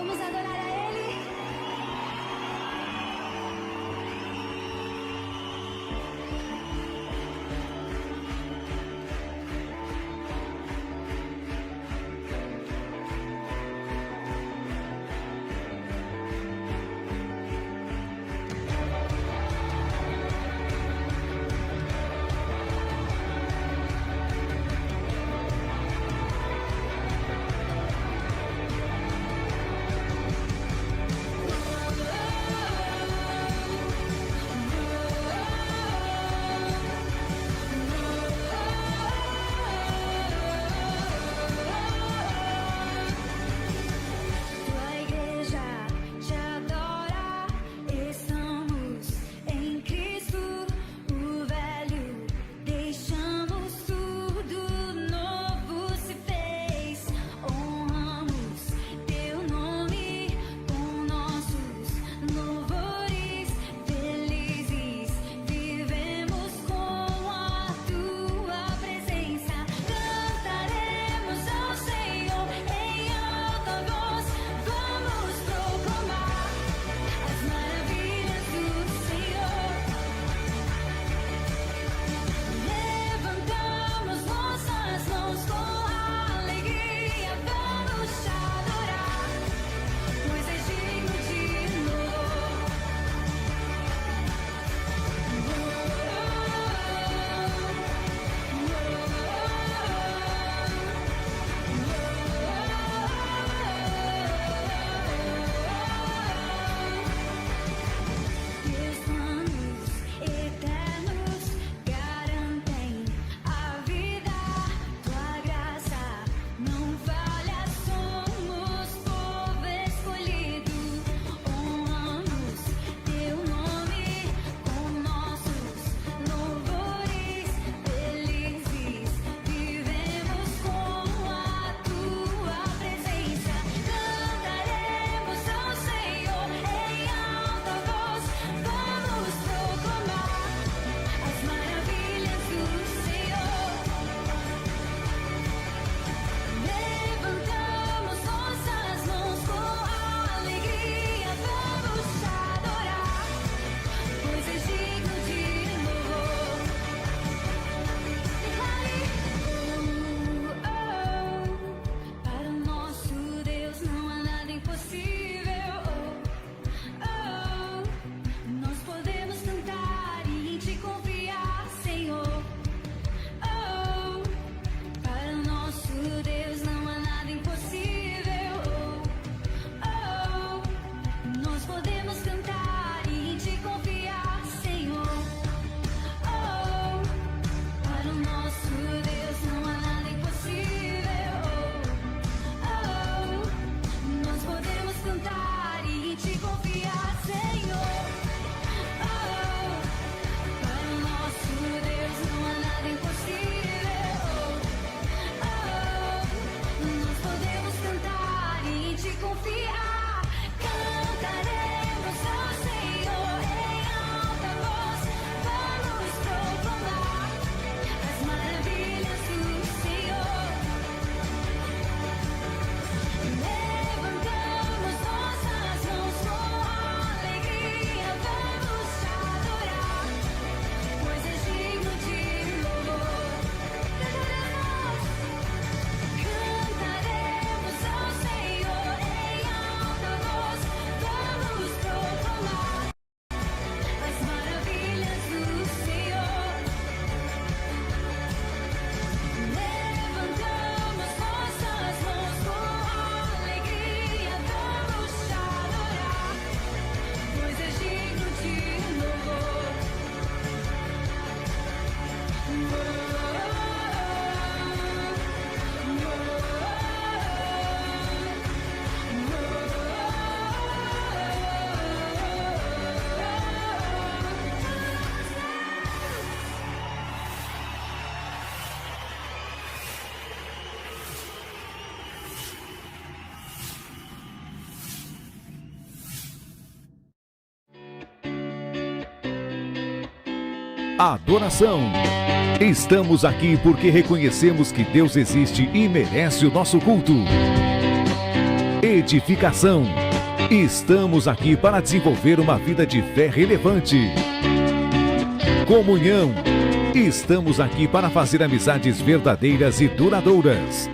Vamos adorar a Ele. Tua igreja te adora, estamos em Cristo, o velho deixamos, tudo novo se fez. Honramos teu nome com nossos louvores, felizes vivemos com a tua presença. Cantaremos ao Senhor em alta voz, vamos proclamar as maravilhas do Senhor. Levantamos nossas mãos com alegria, vamos te adorar, pois és digno de louvor. Teus planos eternos garantem a vida, tua graça não falha, somos povo escolhido. Honramos teu nome com nossos louvores, felizes vivemos com a tua presença. Cantaremos ao Senhor em alta voz, vamos proclamar as maravilhas do Senhor. Levantamos nossas mãos com alegria, vamos te adorar, pois és digno de louvor. Para o nosso Deus não há nada impossível. Nós podemos cantar e em ti confiar, Senhor. Para o nosso Deus não há nada impossível. Nós podemos cantar e em ti confiar, Senhor. Para o nosso Deus não há nada impossível. Nós podemos cantar e em ti confiar, Senhor. Para o nosso Deus não há nada impossível. Nós podemos cantar e em ti confiar. Cantaremos ao Senhor em alta voz, vamos proclamar as maravilhas do Senhor. Levantamos nossas mãos com alegria, vamos te adorar, pois és digno de louvor. Cantaremos ao Senhor em alta voz, vamos proclamar as maravilhas do Senhor. Levantamos nossas mãos com alegria, vamos te adorar, pois és digno de louvor. Adoração. Estamos aqui porque reconhecemos que Deus existe e merece o nosso culto. edificação. Estamos aqui para desenvolver uma vida de fé relevante. Comunhão. Estamos aqui para fazer amizades verdadeiras e duradouras.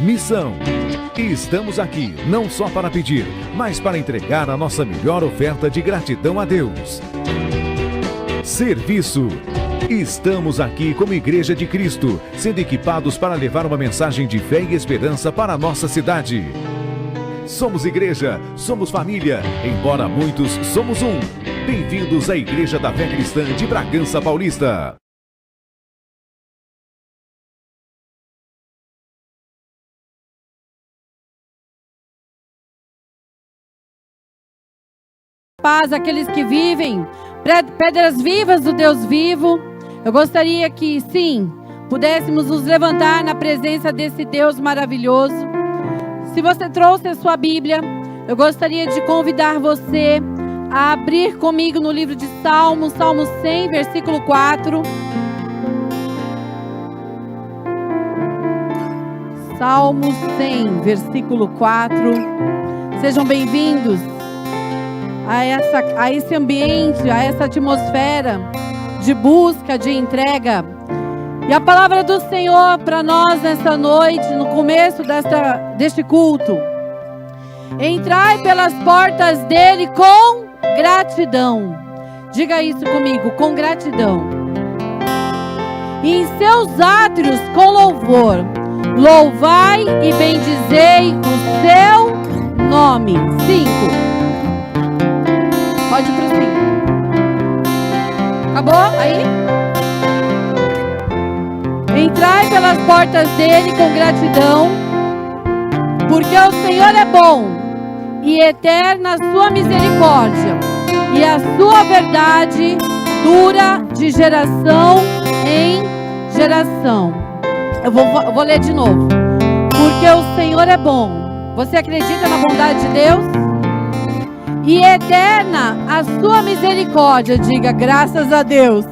Missão. Estamos aqui não só para pedir, mas para entregar a nossa melhor oferta de gratidão a Deus. Serviço. Estamos aqui como Igreja de Cristo, sendo equipados para levar uma mensagem de fé e esperança para a nossa cidade. Somos igreja, somos família, embora muitos somos um. Bem-vindos à Igreja da Fé Cristã de Bragança Paulista. Paz, aqueles que vivem, pedras vivas do Deus vivo. Eu gostaria que, sim, pudéssemos nos levantar na presença desse Deus maravilhoso. Se você trouxe a sua Bíblia, eu gostaria de convidar você a abrir comigo no livro de Salmos, Salmo 100, versículo 4. Salmo 100, versículo 4. Sejam bem-vindos a esse ambiente, a essa atmosfera de busca, de entrega. E a palavra do Senhor para nós nessa noite, no começo deste culto: entrai pelas portas dele com gratidão. Diga isso comigo, com gratidão. E em seus átrios com louvor. Louvai e bendizei o seu nome. 5. Pode ir pro 5. Acabou? Aí? Entrai pelas portas dele com gratidão, porque o Senhor é bom e eterna a sua misericórdia, e a sua verdade dura de geração em geração. Eu vou ler de novo. Porque o Senhor é bom. Você acredita na bondade de Deus? E eterna a sua misericórdia. Diga, graças a Deus.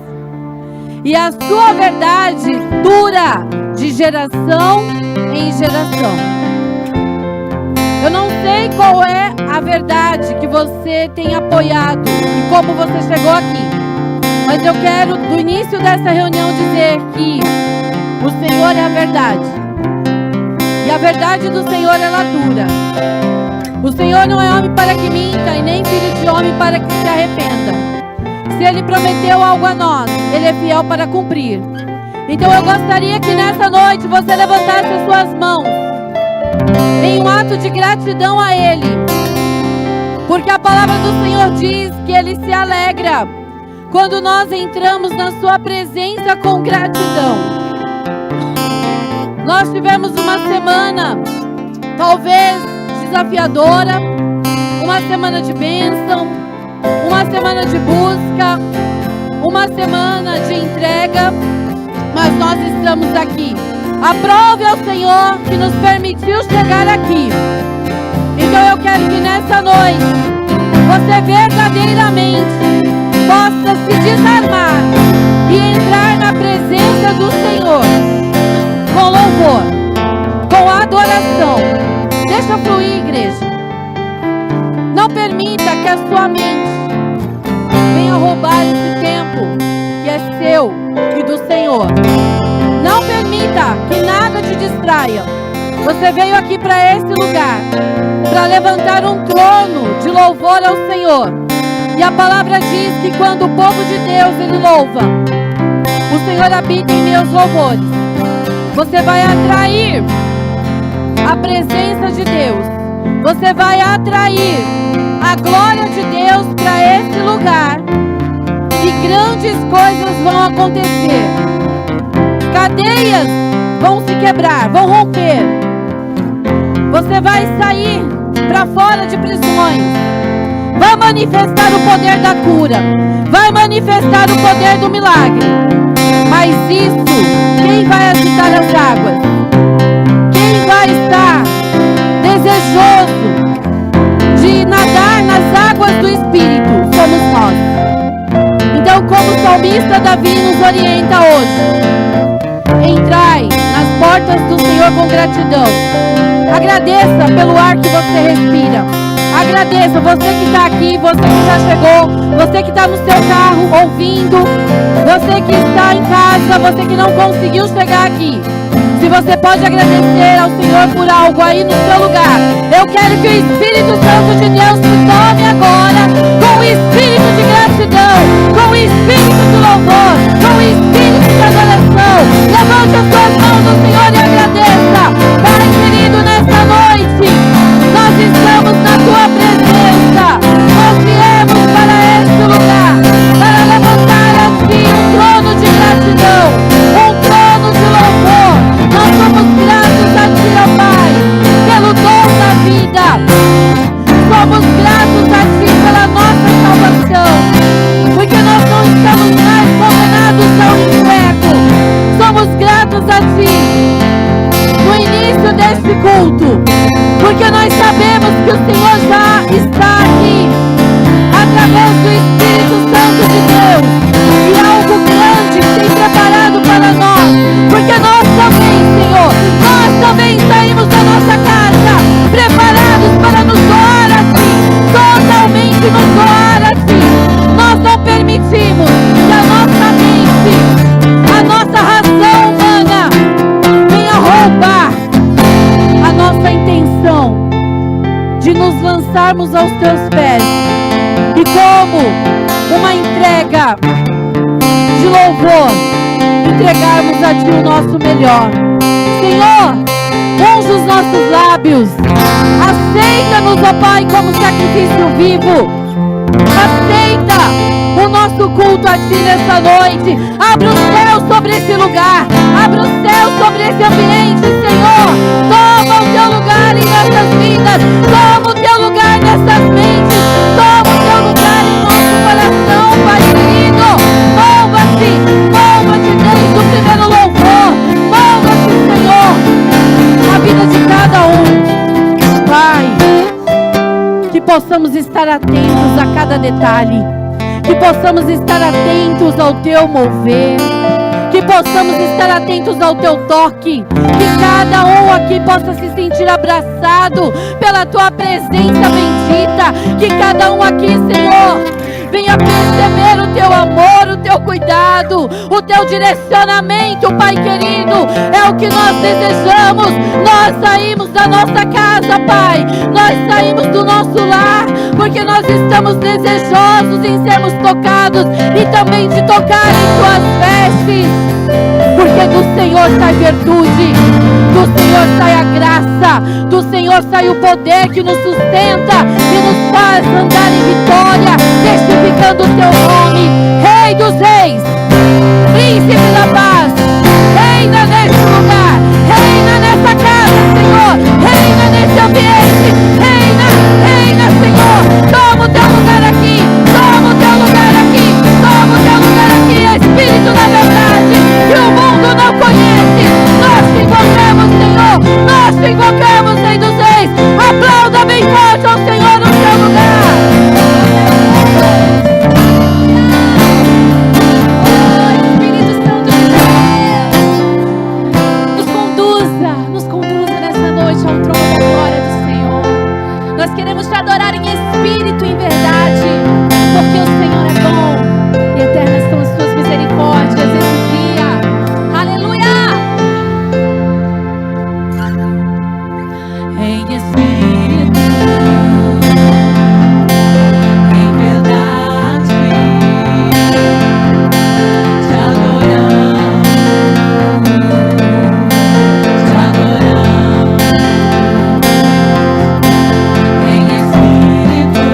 E a sua verdade dura de geração em geração. Eu não sei qual é a verdade que você tem apoiado e como você chegou aqui. Mas eu quero, do início dessa reunião, dizer que o Senhor é a verdade. E a verdade do Senhor, ela dura. O Senhor não é homem para que minta, e nem filho de homem para que se arrependa. Se Ele prometeu algo a nós, Ele é fiel para cumprir. Então eu gostaria que nessa noite você levantasse as suas mãos em um ato de gratidão a Ele. Porque a palavra do Senhor diz que Ele se alegra quando nós entramos na sua presença com gratidão. Nós tivemos uma semana, talvez desafiadora, uma semana de bênção, uma semana de busca, uma semana de entrega, mas nós estamos aqui. Aprove ao Senhor que nos permitiu chegar aqui. Então eu quero que nessa noite você verdadeiramente possa se desarmar e entrar na presença do Senhor com louvor, com adoração. Deixa fluir, igreja. Não permita que a sua mente venha roubar esse tempo que é seu e do Senhor. Não permita que nada te distraia. Você veio aqui para esse lugar para levantar um trono de louvor ao Senhor. E a palavra diz que quando o povo de Deus ele louva, o Senhor habita em meus louvores. Você vai atrair a presença de Deus. Você vai atrair a glória de Deus para esse lugar. E grandes coisas vão acontecer. Cadeias vão se quebrar, vão romper. Você vai sair para fora de prisões. Vai manifestar o poder da cura. Vai manifestar o poder do milagre. Mas isso, quem vai agitar as águas? Quem vai estar desejoso de nadar nas águas do Espírito? Somos nós. Então, como o salmista Davi nos orienta hoje, entrai nas portas do Senhor com gratidão. Agradeça pelo ar que você respira. Agradeça, você que está aqui, você que já chegou, você que está no seu carro ouvindo, você que está em casa, você que não conseguiu chegar aqui. Se você pode agradecer ao Senhor por algo aí no seu lugar, eu quero que o Espírito Santo de Deus te tome agora com o espírito de gratidão, com o espírito de louvor, com o espírito de adoração. Levante as suas mãos ao Senhor e agradeça. Pai querido, nesta noite nós estamos na tua presença. Nós viemos para este lugar para levantar a ti um trono de gratidão, um trono de louvor. Nós somos gratos a ti, ó Pai, pelo dom da vida. Somos gratos a ti pela nossa salvação, porque nós não estamos mais condenados ao inferno. Somos gratos a ti no início deste culto, porque nós sabemos que o Senhor já está aqui através do Espírito Santo de Deus, e algo grande tem preparado para nós, porque nós também, Senhor, nós também saímos da nossa casa preparados para nos doar a ti, totalmente nos doar a ti. Nós não permitimos que a nossa mente, a nossa razão humana venha roubar a nossa intenção de nos lançarmos aos teus pés e, como uma entrega de louvor, entregarmos a ti o nosso melhor. Senhor, unge os nossos lábios, aceita-nos, ó Pai, como sacrifício vivo. Aceita o nosso culto a ti nessa noite. Abre o céu sobre esse lugar, abre o céu sobre esse ambiente, Senhor. Toma o teu lugar em nossas vidas, toma o teu lugar nessas mentes, toma o teu lugar em nosso coração, Pai querido. Mova-te, mova-te desde o primeiro louvor, mova-te, Senhor, na vida de cada um, Pai. Que possamos estar atentos a cada detalhe, que possamos estar atentos ao teu mover, que possamos estar atentos ao teu toque, que cada um aqui possa se sentir abraçado pela tua presença bendita, que cada um aqui, Senhor, venha perceber o teu amor, o teu cuidado, o teu direcionamento, Pai querido. É o que nós desejamos. Nós saímos da nossa casa, Pai, nós saímos do nosso lar, porque nós estamos desejosos em sermos tocados e também de tocar em tuas vestes, porque do Senhor sai virtude, do Senhor sai a graça, do Senhor sai o poder que nos sustenta e nos faz andar em vitória, testificando o teu nome. Rei dos reis, príncipe da paz, reina neste lugar, reina nessa casa, Senhor, reina nesse ambiente, reina, reina, Senhor. Toma o teu lugar aqui, toma o teu lugar aqui, toma o teu lugar aqui, Espírito da verdade, que o mundo não conhece. Nós te invocamos, Senhor, nós te invocamos, Rei dos reis. Aplauda bem forte ao Senhor no seu lugar. Queremos te adorar em espírito e em verdade, porque o Senhor é bom e eternas são as suas misericórdias esse dia. Aleluia! Em espírito, em verdade, te adoramos, te adoramos. Em espírito,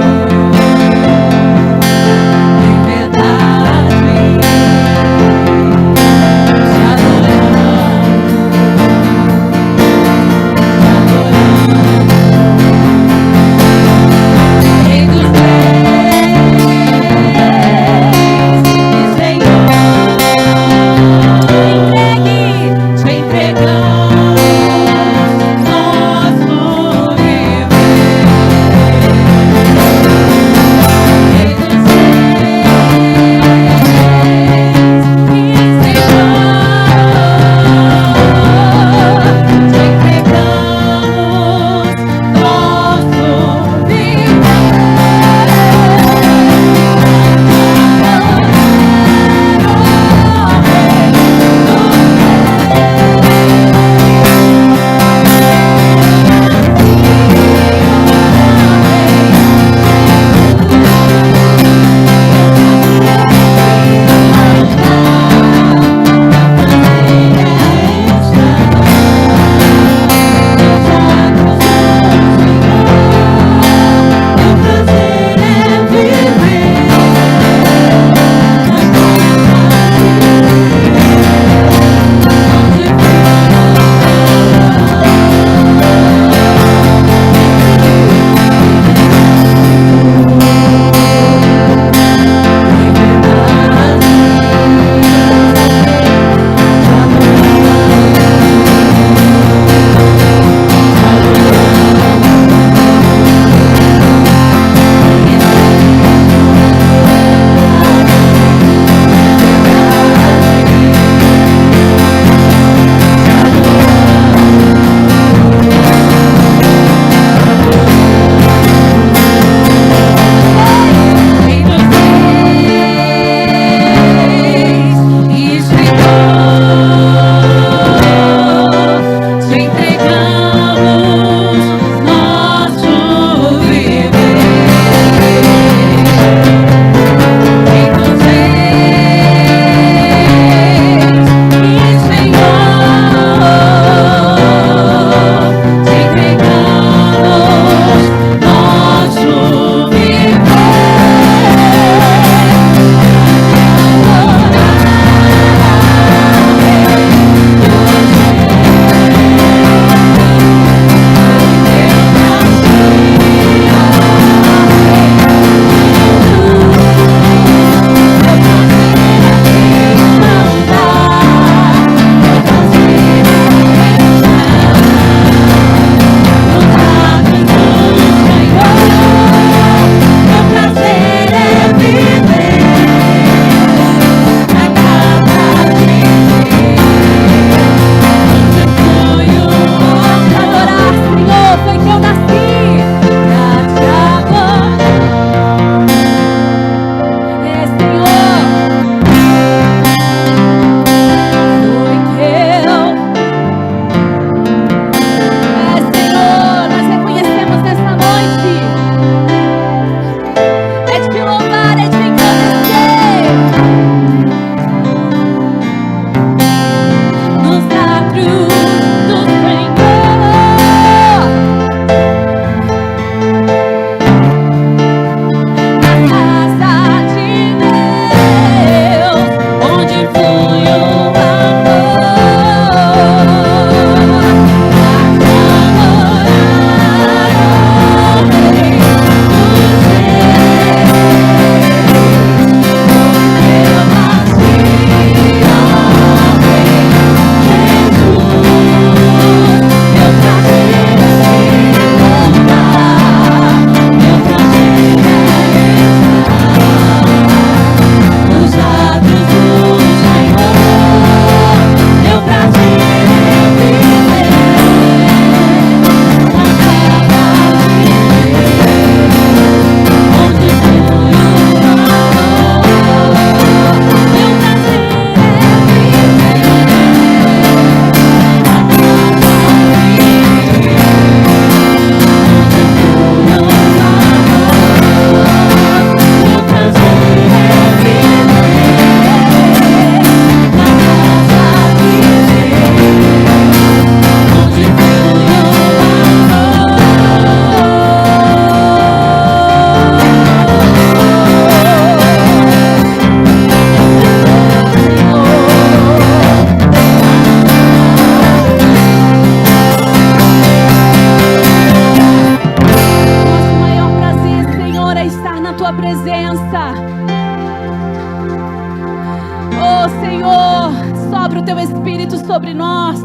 sobre nós.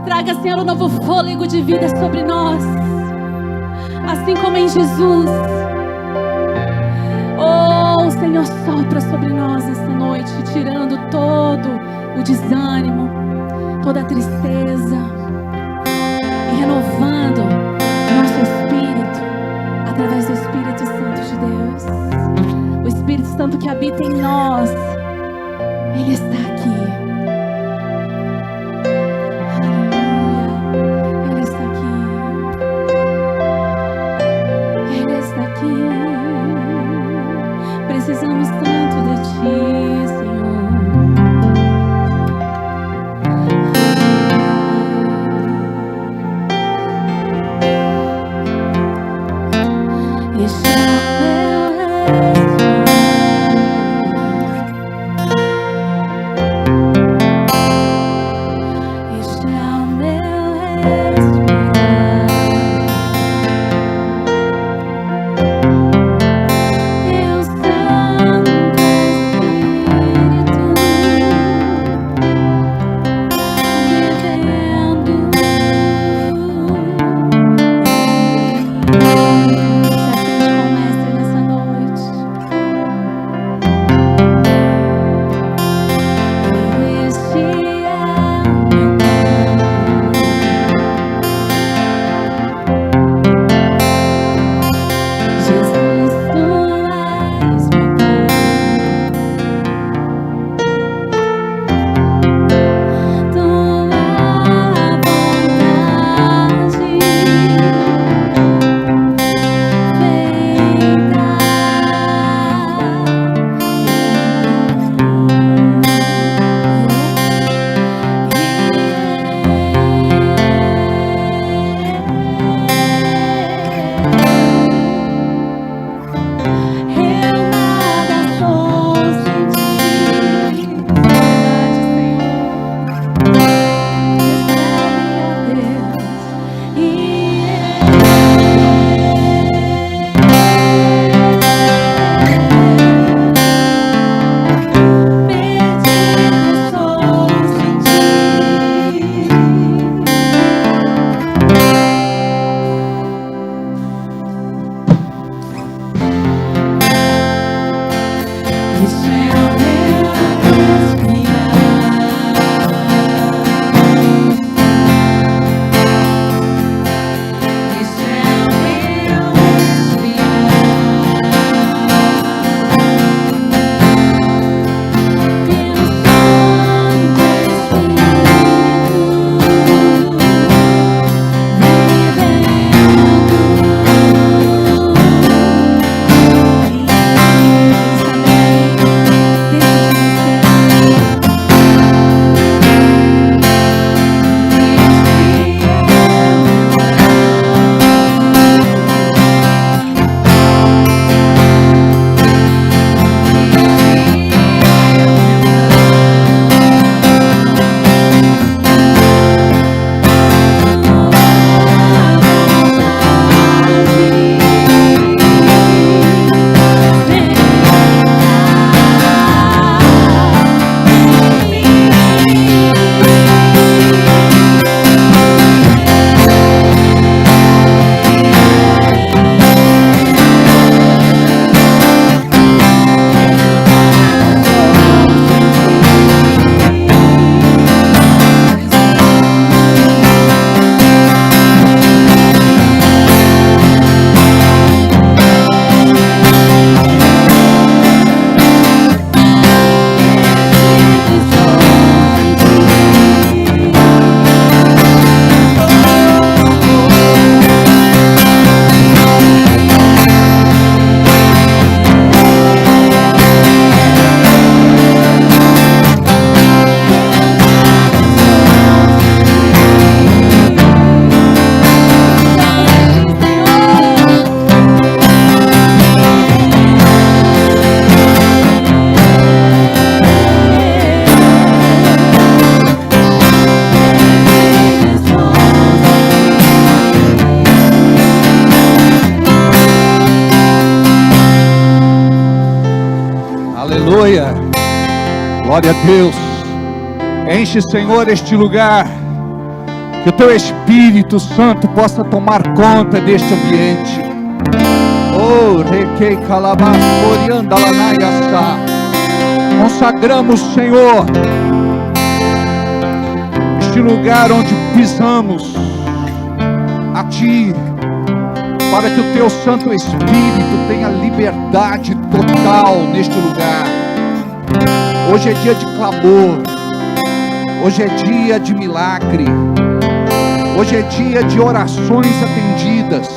Traga, Senhor, um novo fôlego de vida sobre nós, assim como em Jesus. Oh, Senhor, sopra sobre nós esta noite, tirando todo o desânimo, toda a tristeza e renovando o nosso espírito através do Espírito Santo de Deus. O Espírito Santo que habita em nós, Ele está aqui. Aleluia. Ele está aqui. Ele está aqui. Precisamos tanto de Ti, Senhor. Este é o Aleluia. Glória a Deus. Enche, Senhor, este lugar. Que o Teu Espírito Santo possa tomar conta deste ambiente. Oh, requei calabás, orianda lanaiaçá. Consagramos, Senhor, este lugar onde pisamos a Ti, para que o Teu Santo Espírito tenha liberdade total neste lugar. Hoje é dia de clamor, hoje é dia de milagre, hoje é dia de orações atendidas,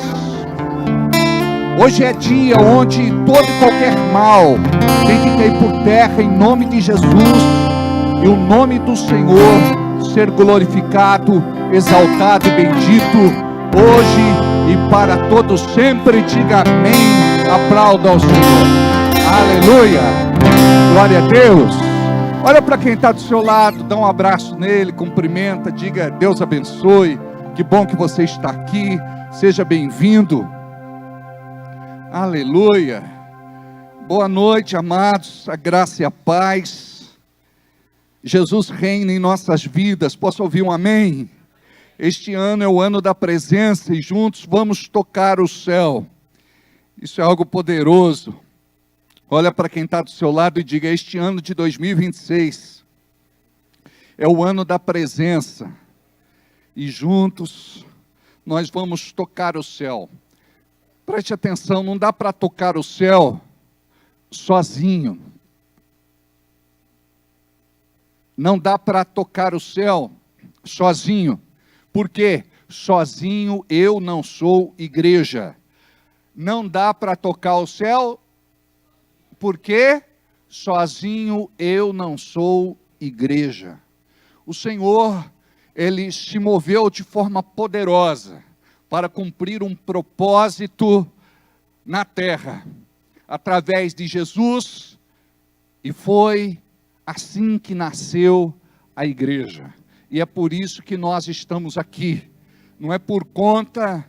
hoje é dia onde todo e qualquer mal tem que cair por terra em nome de Jesus, e o nome do Senhor ser glorificado, exaltado e bendito, hoje e para todos sempre. Diga amém, aplauda ao Senhor, aleluia, glória a Deus. Olha para quem está do seu lado, dá um abraço nele, cumprimenta, diga Deus abençoe, que bom que você está aqui, seja bem-vindo, aleluia. Boa noite, amados, a graça e a paz. Jesus reina em nossas vidas. Posso ouvir um amém? Este ano é o ano da presença e juntos vamos tocar o céu. Isso é algo poderoso. Olha para quem está do seu lado e diga: este ano de 2026 é o ano da presença e juntos nós vamos tocar o céu. Preste atenção, não dá para tocar o céu sozinho. Não dá para tocar o céu sozinho. Por quê? Sozinho eu não sou igreja. Não dá para tocar o céu, porque sozinho eu não sou igreja. O Senhor, Ele se moveu de forma poderosa para cumprir um propósito na terra, através de Jesus, e foi assim que nasceu a igreja. E é por isso que nós estamos aqui. Não é por conta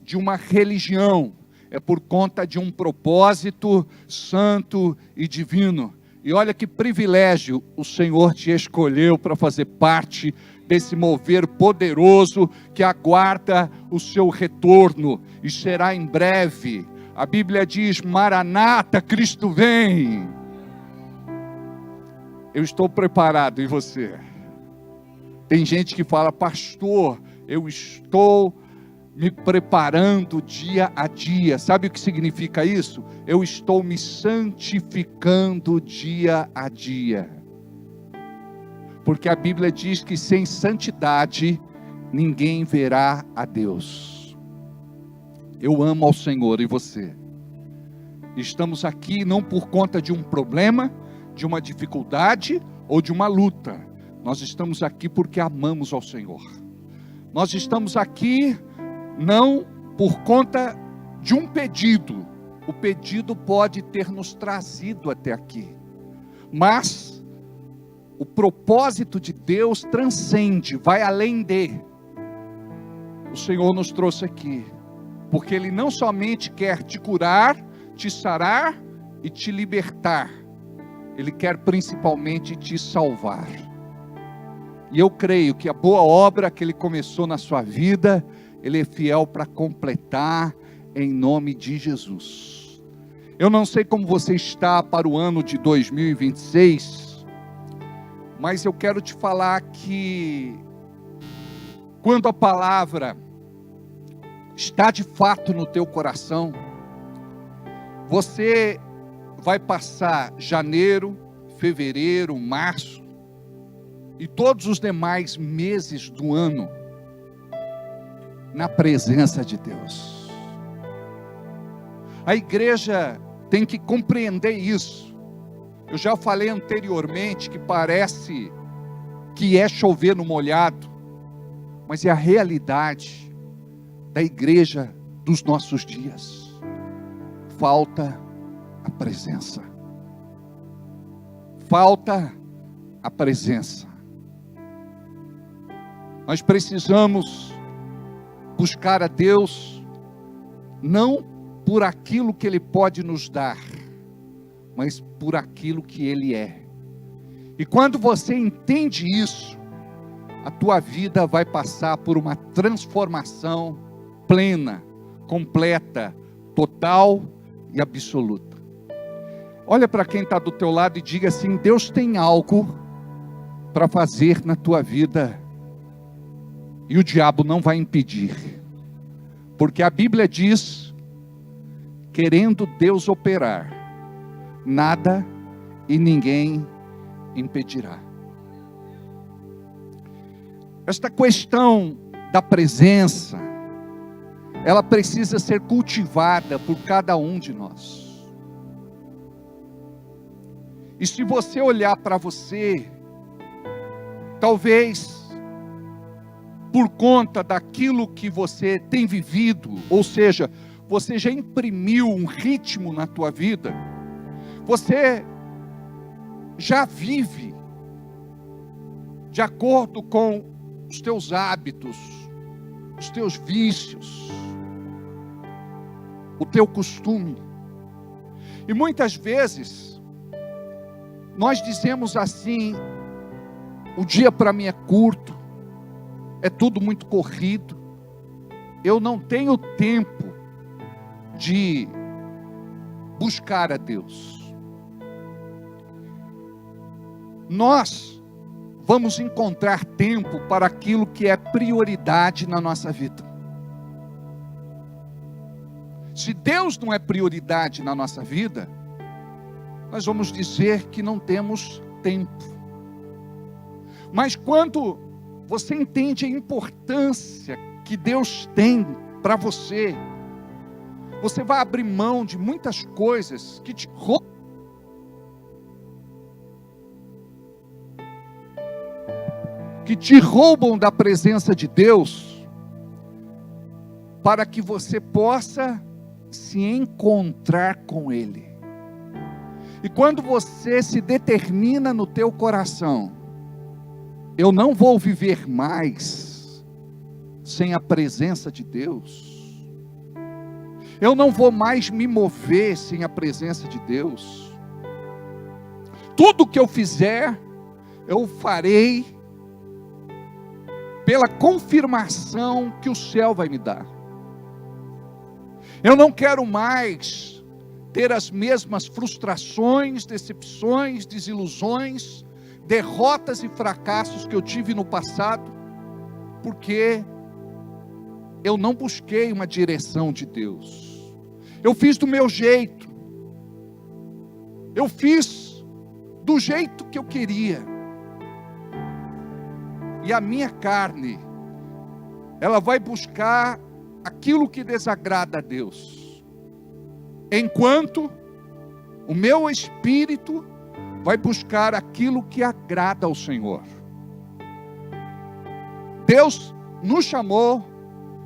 de uma religião, é por conta de um propósito santo e divino. E olha que privilégio o Senhor te escolheu para fazer parte desse mover poderoso que aguarda o seu retorno, e será em breve. A Bíblia diz: Maranata, Cristo vem. Eu estou preparado, e você? Tem gente que fala: pastor, eu estou me preparando dia a dia. Sabe o que significa isso? Eu estou me santificando dia a dia. Porque a Bíblia diz que sem santidade ninguém verá a Deus. Eu amo ao Senhor, e você? Estamos aqui não por conta de um problema, de uma dificuldade ou de uma luta. Nós estamos aqui porque amamos ao Senhor. Nós estamos aqui não por conta de um pedido. O pedido pode ter nos trazido até aqui, mas o propósito de Deus transcende, vai além de. O Senhor nos trouxe aqui porque Ele não somente quer te curar, te sarar e te libertar, Ele quer principalmente te salvar. E eu creio que a boa obra que Ele começou na sua vida, Ele é fiel para completar, em nome de Jesus. Eu não sei como você está para o ano de 2026, mas eu quero te falar que quando a palavra está de fato no teu coração, você vai passar janeiro, fevereiro, março e todos os demais meses do ano na presença de Deus. A igreja tem que compreender isso. Eu já falei anteriormente que parece que é chover no molhado, mas é a realidade da igreja dos nossos dias. Falta a presença. Falta a presença. Nós precisamos buscar a Deus, não por aquilo que Ele pode nos dar, mas por aquilo que Ele é. E quando você entende isso, a tua vida vai passar por uma transformação plena, completa, total e absoluta. Olha para quem está do teu lado e diga assim: Deus tem algo para fazer na tua vida e o diabo não vai impedir, porque a Bíblia diz: querendo Deus operar, nada e ninguém impedirá. Esta questão da presença, ela precisa ser cultivada por cada um de nós. E se você olhar para você, talvez por conta daquilo que você tem vivido, ou seja, você já imprimiu um ritmo na tua vida, você já vive de acordo com os teus hábitos, os teus vícios, o teu costume. E muitas vezes nós dizemos assim: o dia para mim é curto, é tudo muito corrido, eu não tenho tempo de buscar a Deus. Nós vamos encontrar tempo para aquilo que é prioridade na nossa vida. Se Deus não é prioridade na nossa vida, nós vamos dizer que não temos tempo. Mas quando você entende a importância que Deus tem para você, você vai abrir mão de muitas coisas que te roubam da presença de Deus, para que você possa se encontrar com Ele. E quando você se determina no teu coração: eu não vou viver mais sem a presença de Deus, eu não vou mais me mover sem a presença de Deus, tudo que eu fizer, eu farei pela confirmação que o céu vai me dar. Eu não quero mais ter as mesmas frustrações, decepções, desilusões, derrotas e fracassos que eu tive no passado, porque eu não busquei uma direção de Deus. Eu fiz do meu jeito, eu fiz do jeito que eu queria, e a minha carne, ela vai buscar aquilo que desagrada a Deus, enquanto o meu espírito vai buscar aquilo que agrada ao Senhor. Deus nos chamou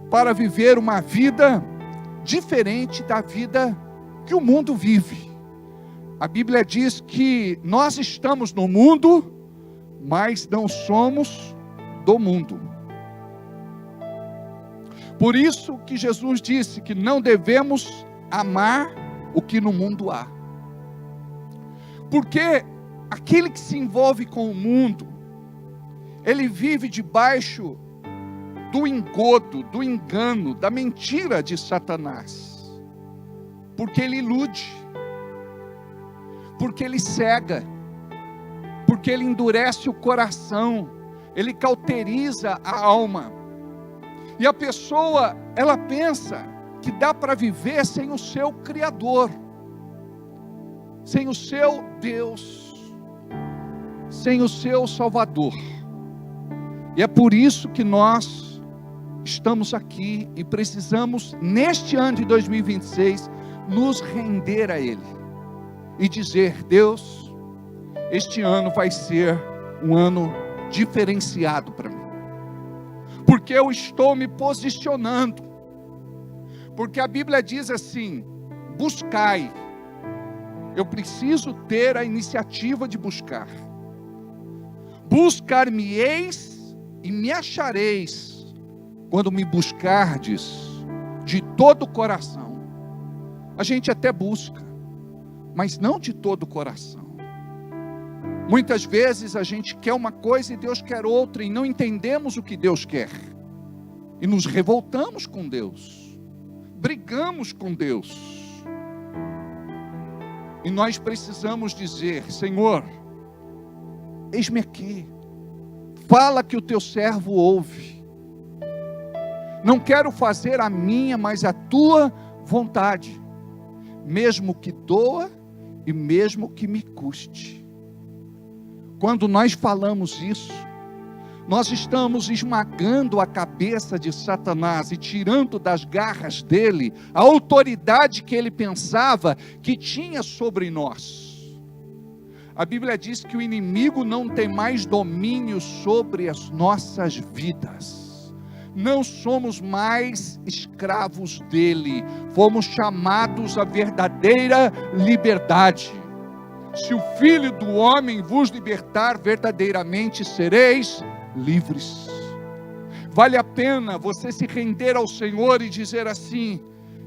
para viver uma vida diferente da vida que o mundo vive. A Bíblia diz que nós estamos no mundo, mas não somos do mundo. Por isso que Jesus disse que não devemos amar o que no mundo há. Porque aquele que se envolve com o mundo, ele vive debaixo do engodo, do engano, da mentira de Satanás. Porque ele ilude, porque ele cega, porque ele endurece o coração, ele cauteriza a alma. E a pessoa, ela pensa que dá para viver sem o seu Criador, sem o seu Deus, sem o seu Salvador. E é por isso que nós estamos aqui e precisamos, neste ano de 2026, nos render a Ele e dizer: Deus, este ano vai ser um ano diferenciado para mim, porque eu estou me posicionando, porque a Bíblia diz assim: buscai. Eu preciso ter a iniciativa de buscar. Buscar-me-eis e me achareis, quando me buscardes de todo o coração. A gente até busca, mas não de todo o coração. Muitas vezes a gente quer uma coisa e Deus quer outra, e não entendemos o que Deus quer. E nos revoltamos com Deus, brigamos com Deus. E nós precisamos dizer: Senhor, eis-me aqui, fala que o teu servo ouve. Não quero fazer a minha, mas a tua vontade, mesmo que doa e mesmo que me custe. Quando nós falamos isso, nós estamos esmagando a cabeça de Satanás e tirando das garras dele a autoridade que ele pensava que tinha sobre nós. A Bíblia diz que o inimigo não tem mais domínio sobre as nossas vidas. Não somos mais escravos dele. Fomos chamados à verdadeira liberdade. Se o Filho do homem vos libertar, verdadeiramente sereis livres. Vale a pena você se render ao Senhor e dizer assim: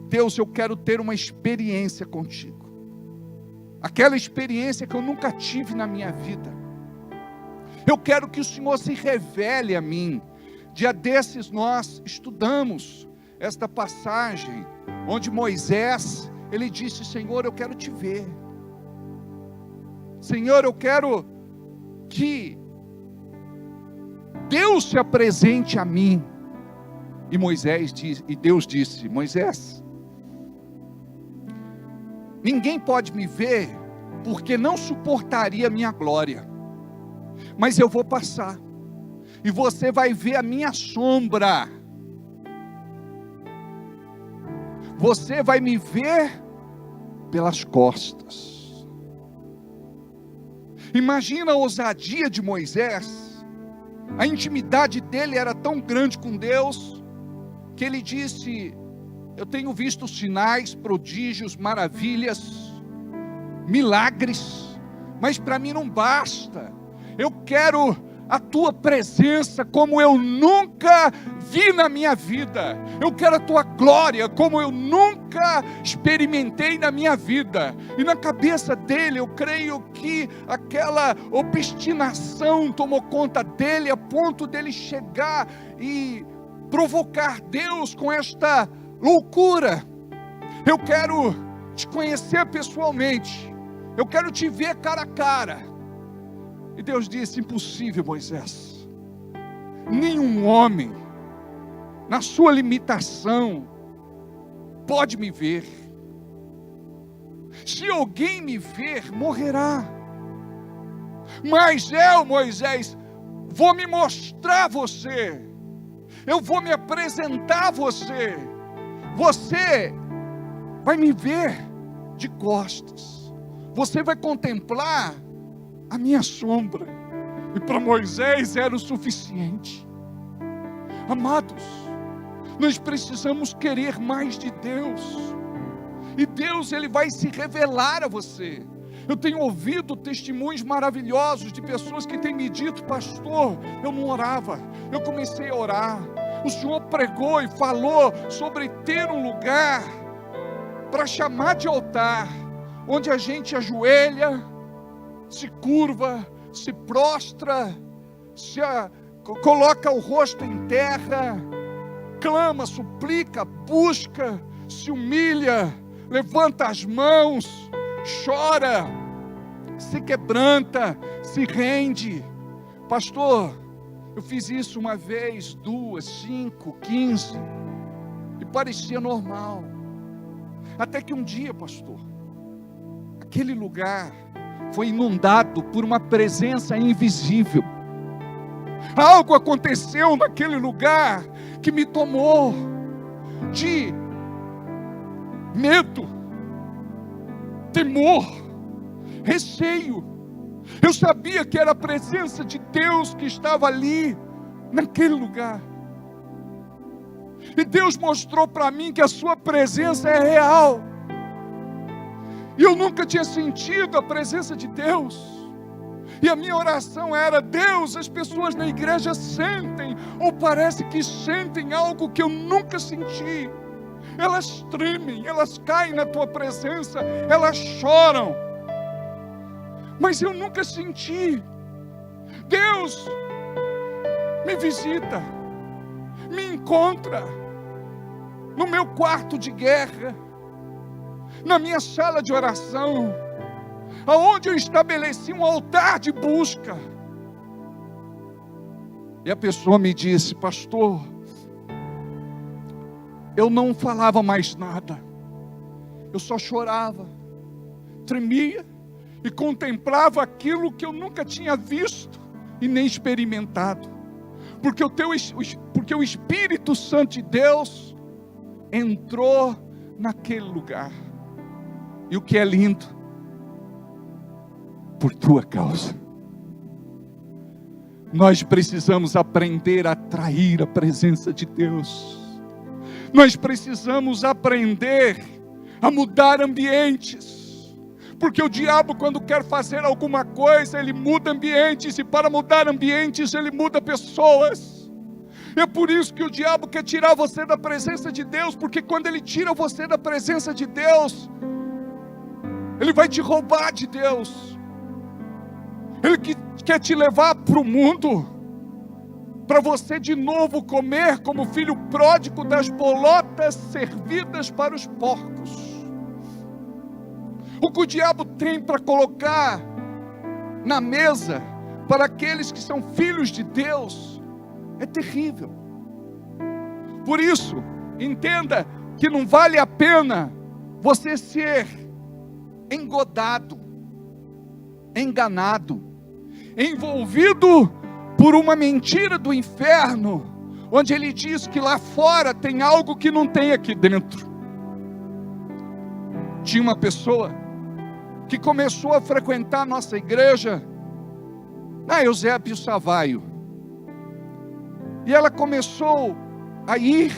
Deus, eu quero ter uma experiência contigo. Aquela experiência que eu nunca tive na minha vida. Eu quero que o Senhor se revele a mim. Dia desses nós estudamos esta passagem, onde Moisés, ele disse: Senhor, eu quero te ver. Senhor, eu quero que Deus se apresente a mim. E Deus disse: Moisés, ninguém pode me ver, porque não suportaria a minha glória. Mas eu vou passar, e você vai ver a minha sombra. Você vai me ver pelas costas. Imagina a ousadia de Moisés. A intimidade dele era tão grande com Deus, que ele disse: eu tenho visto sinais, prodígios, maravilhas, milagres, mas para mim não basta. Eu quero a tua presença como eu nunca vi na minha vida. Eu quero a tua glória como eu nunca experimentei na minha vida. E na cabeça dele, eu creio que aquela obstinação tomou conta dele, a ponto dele chegar e provocar Deus com esta loucura: eu quero te conhecer pessoalmente, eu quero te ver cara a cara. E Deus disse: impossível, Moisés. Nenhum homem, na sua limitação, pode me ver. Se alguém me ver, morrerá. Mas eu, Moisés, vou me mostrar a você. Eu vou me apresentar a você. Você vai me ver de costas. Você vai contemplar a minha sombra. E para Moisés era o suficiente. Amados, nós precisamos querer mais de Deus. E Deus, Ele vai se revelar a você. Eu tenho ouvido testemunhos maravilhosos de pessoas que têm me dito: pastor, eu não orava, eu comecei a orar. O Senhor pregou e falou sobre ter um lugar para chamar de altar, onde a gente ajoelha, se curva, se prostra, coloca o rosto em terra, clama, suplica, busca, se humilha, levanta as mãos, chora, se quebranta, se rende. Pastor, eu fiz isso uma vez, 2, 5, 15, e parecia normal. Até que um dia, pastor, aquele lugar foi inundado por uma presença invisível. Algo aconteceu naquele lugar que me tomou de medo, temor, receio. Eu sabia que era a presença de Deus que estava ali, naquele lugar. E Deus mostrou para mim que a sua presença é real. E eu nunca tinha sentido a presença de Deus. E a minha oração era: Deus, as pessoas na igreja sentem, ou parece que sentem algo que eu nunca senti. Elas tremem, elas caem na tua presença, elas choram. mas eu nunca senti. Deus me visita, me encontra no meu quarto de guerra, na minha sala de oração, aonde eu estabeleci um altar de busca. E a pessoa me disse: pastor, eu não falava mais nada, eu só chorava, tremia e contemplava aquilo que eu nunca tinha visto e nem experimentado, porque o Espírito Santo de Deus entrou naquele lugar. E o que é lindo, por tua causa, nós precisamos aprender a atrair a presença de Deus. Nós precisamos aprender a mudar ambientes, porque o diabo, quando quer fazer alguma coisa, ele muda ambientes, e para mudar ambientes ele muda pessoas. É por isso que o diabo quer tirar você da presença de Deus, porque quando ele tira você da presença de Deus, ele vai te roubar de Deus. Ele quer te levar para o mundo, para você de novo comer como filho pródigo das bolotas servidas para os porcos. O que o diabo tem para colocar na mesa para aqueles que são filhos de Deus é terrível. Por isso, entenda que não vale a pena você ser engodado, enganado, envolvido por uma mentira do inferno, onde ele diz que lá fora tem algo que não tem aqui dentro. Tinha uma pessoa que começou a frequentar a nossa igreja na Eusébio Savaio, e ela começou a ir,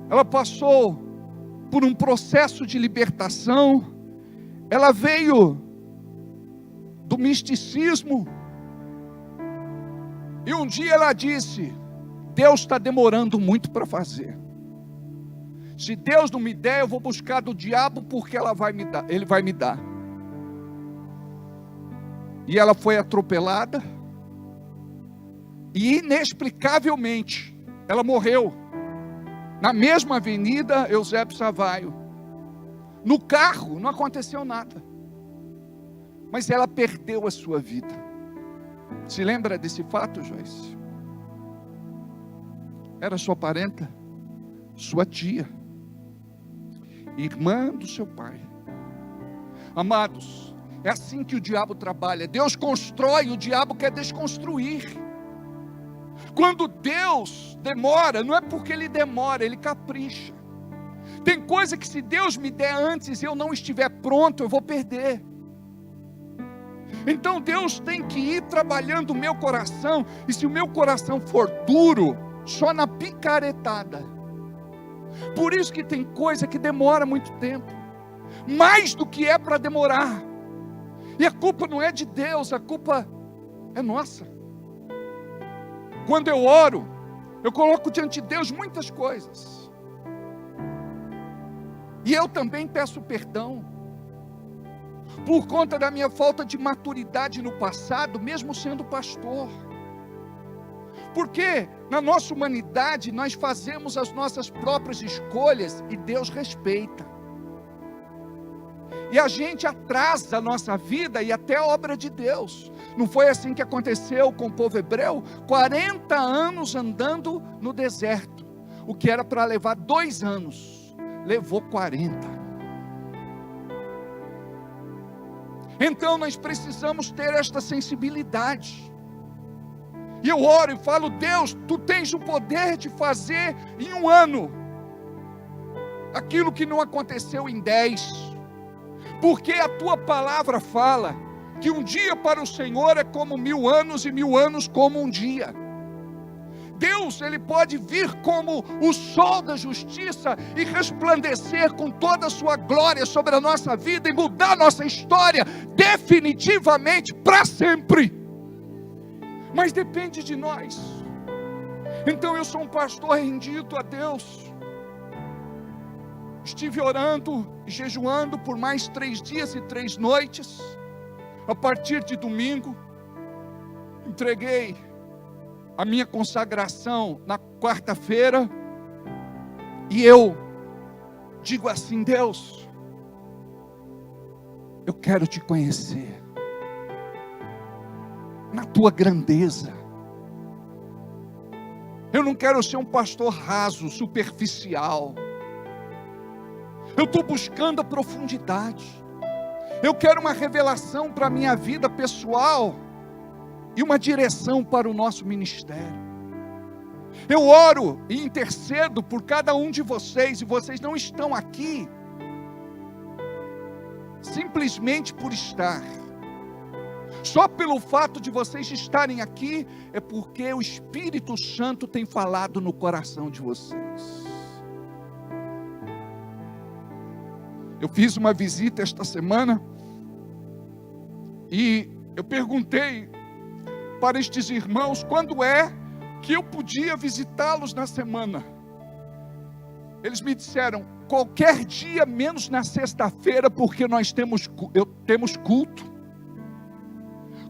ela passou por um processo de libertação, ela veio do misticismo, e um dia ela disse: Deus está demorando muito para fazer. Se Deus não me der, eu vou buscar do diabo, porque ele vai me dar. E ela foi atropelada, e inexplicavelmente ela morreu na mesma avenida Eusébio Savaio. No carro não aconteceu nada, mas ela perdeu a sua vida. Se lembra desse fato, Joyce? Era sua parenta, sua tia, irmã do seu pai. Amados, é assim que o diabo trabalha. Deus constrói, o diabo quer desconstruir. Quando Deus demora, não é porque Ele demora, Ele capricha. Tem coisa que, se Deus me der antes e eu não estiver pronto, eu vou perder. Então Deus tem que ir trabalhando o meu coração, e se o meu coração for duro, só na picaretada. Por isso que tem coisa que demora muito tempo, mais do que é para demorar. E a culpa não é de Deus, a culpa é nossa. Quando eu oro, eu coloco diante de Deus muitas coisas, e eu também peço perdão por conta da minha falta de maturidade no passado, mesmo sendo pastor. Porque na nossa humanidade nós fazemos as nossas próprias escolhas e Deus respeita. E a gente atrasa a nossa vida e até a obra de Deus. Não foi assim que aconteceu com o povo hebreu? 40 anos andando no deserto. O que era para levar 2 anos, levou 40. Então nós precisamos ter esta sensibilidade. E eu oro e falo: Deus, Tu tens o poder de fazer em 1 ano aquilo que não aconteceu em 10. Porque a Tua palavra fala que um dia para o Senhor é como 1000 anos, e 1000 anos como um dia. Deus, Ele pode vir como o sol da justiça e resplandecer com toda a sua glória sobre a nossa vida e mudar a nossa história definitivamente para sempre. Mas depende de nós. Então eu sou um pastor rendido a Deus. Estive orando e jejuando por mais 3 dias e 3 noites. A partir de domingo, entreguei a minha consagração na quarta-feira, e eu digo assim: Deus, eu quero te conhecer na tua grandeza. Eu não quero ser um pastor raso, superficial. Eu estou buscando a profundidade. Eu quero uma revelação para a minha vida pessoal e uma direção para o nosso ministério. Eu oro e intercedo por cada um de vocês, e vocês não estão aqui simplesmente por estar. Só pelo fato de vocês estarem aqui é porque o Espírito Santo tem falado no coração de vocês. Eu fiz uma visita esta semana e eu perguntei para estes irmãos quando é que eu podia visitá-los na semana. Eles me disseram: qualquer dia menos na sexta-feira, porque nós temos culto.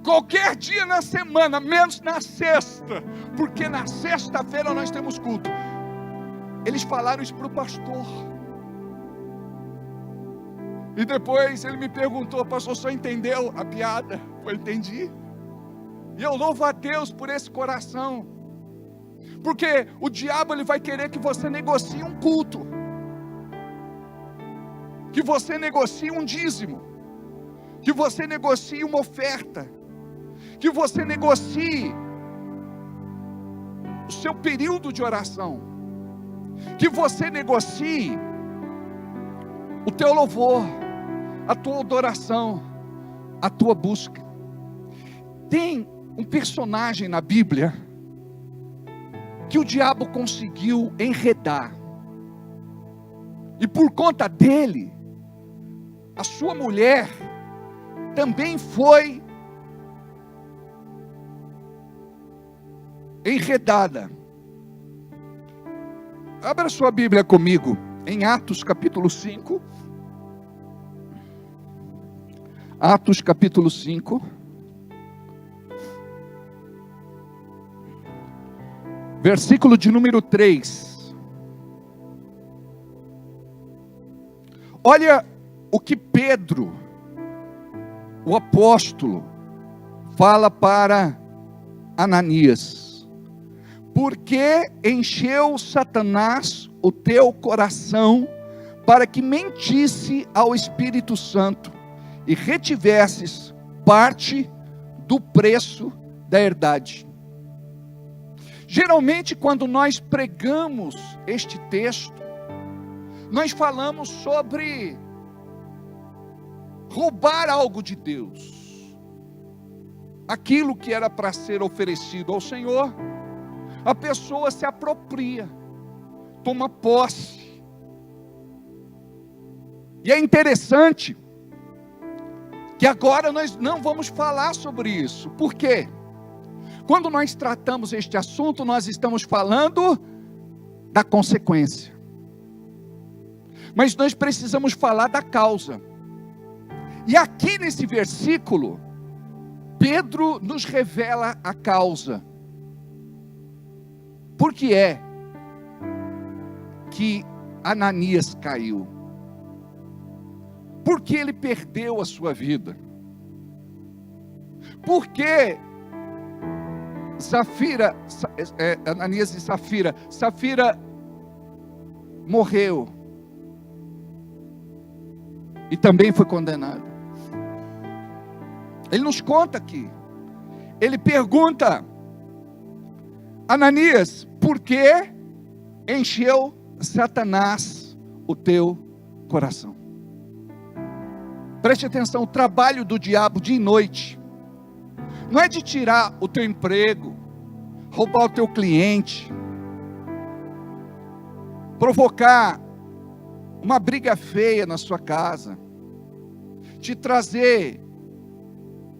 Qualquer dia na semana, menos na sexta, porque na sexta-feira nós temos culto. Eles falaram isso para o pastor. E depois ele me perguntou: pastor, só entendeu a piada? Eu entendi. E eu louvo a Deus por esse coração. Porque o diabo ele vai querer que você negocie um culto, que você negocie um dízimo, que você negocie uma oferta, que você negocie o seu período de oração, que você negocie o teu louvor, a tua adoração, a tua busca. Tem um personagem na Bíblia que o diabo conseguiu enredar, e por conta dele, a sua mulher também foi enredada. Abra sua Bíblia comigo em Atos capítulo 5. Atos capítulo 5. Versículo de número 3. Olha o que Pedro, o apóstolo, fala para Ananias: porque encheu Satanás o teu coração para que mentisse ao Espírito Santo e retivesses parte do preço da herdade. Geralmente, quando nós pregamos este texto, nós falamos sobre roubar algo de Deus. Aquilo que era para ser oferecido ao Senhor, a pessoa se apropria, toma posse. E é interessante que agora nós não vamos falar sobre isso. Por quê? Quando nós tratamos este assunto, nós estamos falando da consequência. Mas nós precisamos falar da causa. E aqui nesse versículo, Pedro nos revela a causa. Por que é que Ananias caiu? Por que ele perdeu a sua vida? Por que Ananias e Safira morreu e também foi condenado? Ele nos conta aqui. Ele pergunta: Ananias, por que encheu Satanás o teu coração? Preste atenção, o trabalho do diabo dia e noite não é de tirar o teu emprego, roubar o teu cliente, provocar uma briga feia na sua casa, te trazer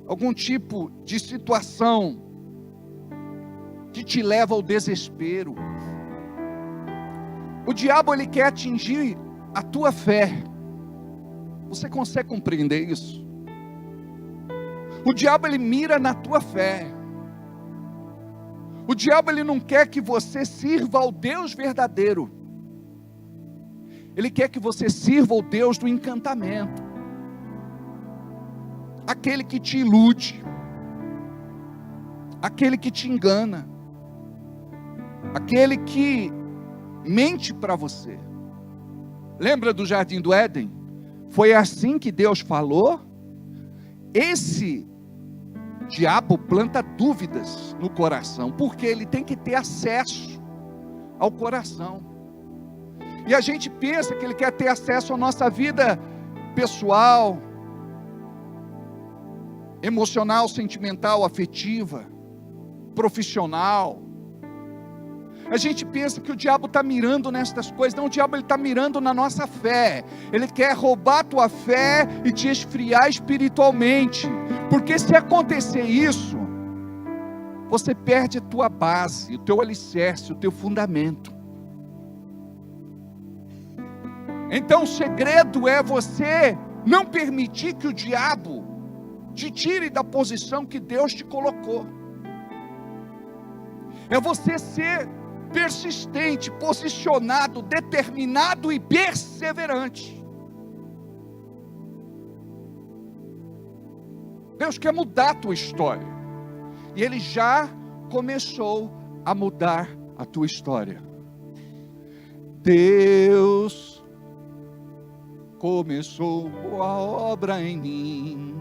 algum tipo de situação que te leva ao desespero. O diabo ele quer atingir a tua fé. Você consegue compreender isso? O diabo, ele mira na tua fé. O diabo, ele não quer que você sirva ao Deus verdadeiro. Ele quer que você sirva ao Deus do encantamento. Aquele que te ilude. Aquele que te engana. Aquele que mente para você. Lembra do jardim do Éden? Foi assim que Deus falou. Esse diabo planta dúvidas no coração, porque ele tem que ter acesso ao coração. E a gente pensa que ele quer ter acesso à nossa vida pessoal, emocional, sentimental, afetiva, profissional. A gente pensa que o diabo está mirando nestas coisas. Não, o diabo está mirando na nossa fé. Ele quer roubar a tua fé e te esfriar espiritualmente. Porque se acontecer isso, você perde a tua base, o teu alicerce, o teu fundamento. Então o segredo é você não permitir que o diabo te tire da posição que Deus te colocou. É você ser persistente, posicionado, determinado e perseverante. Deus quer mudar a tua história. E Ele já começou a mudar a tua história. Deus começou a obra em mim.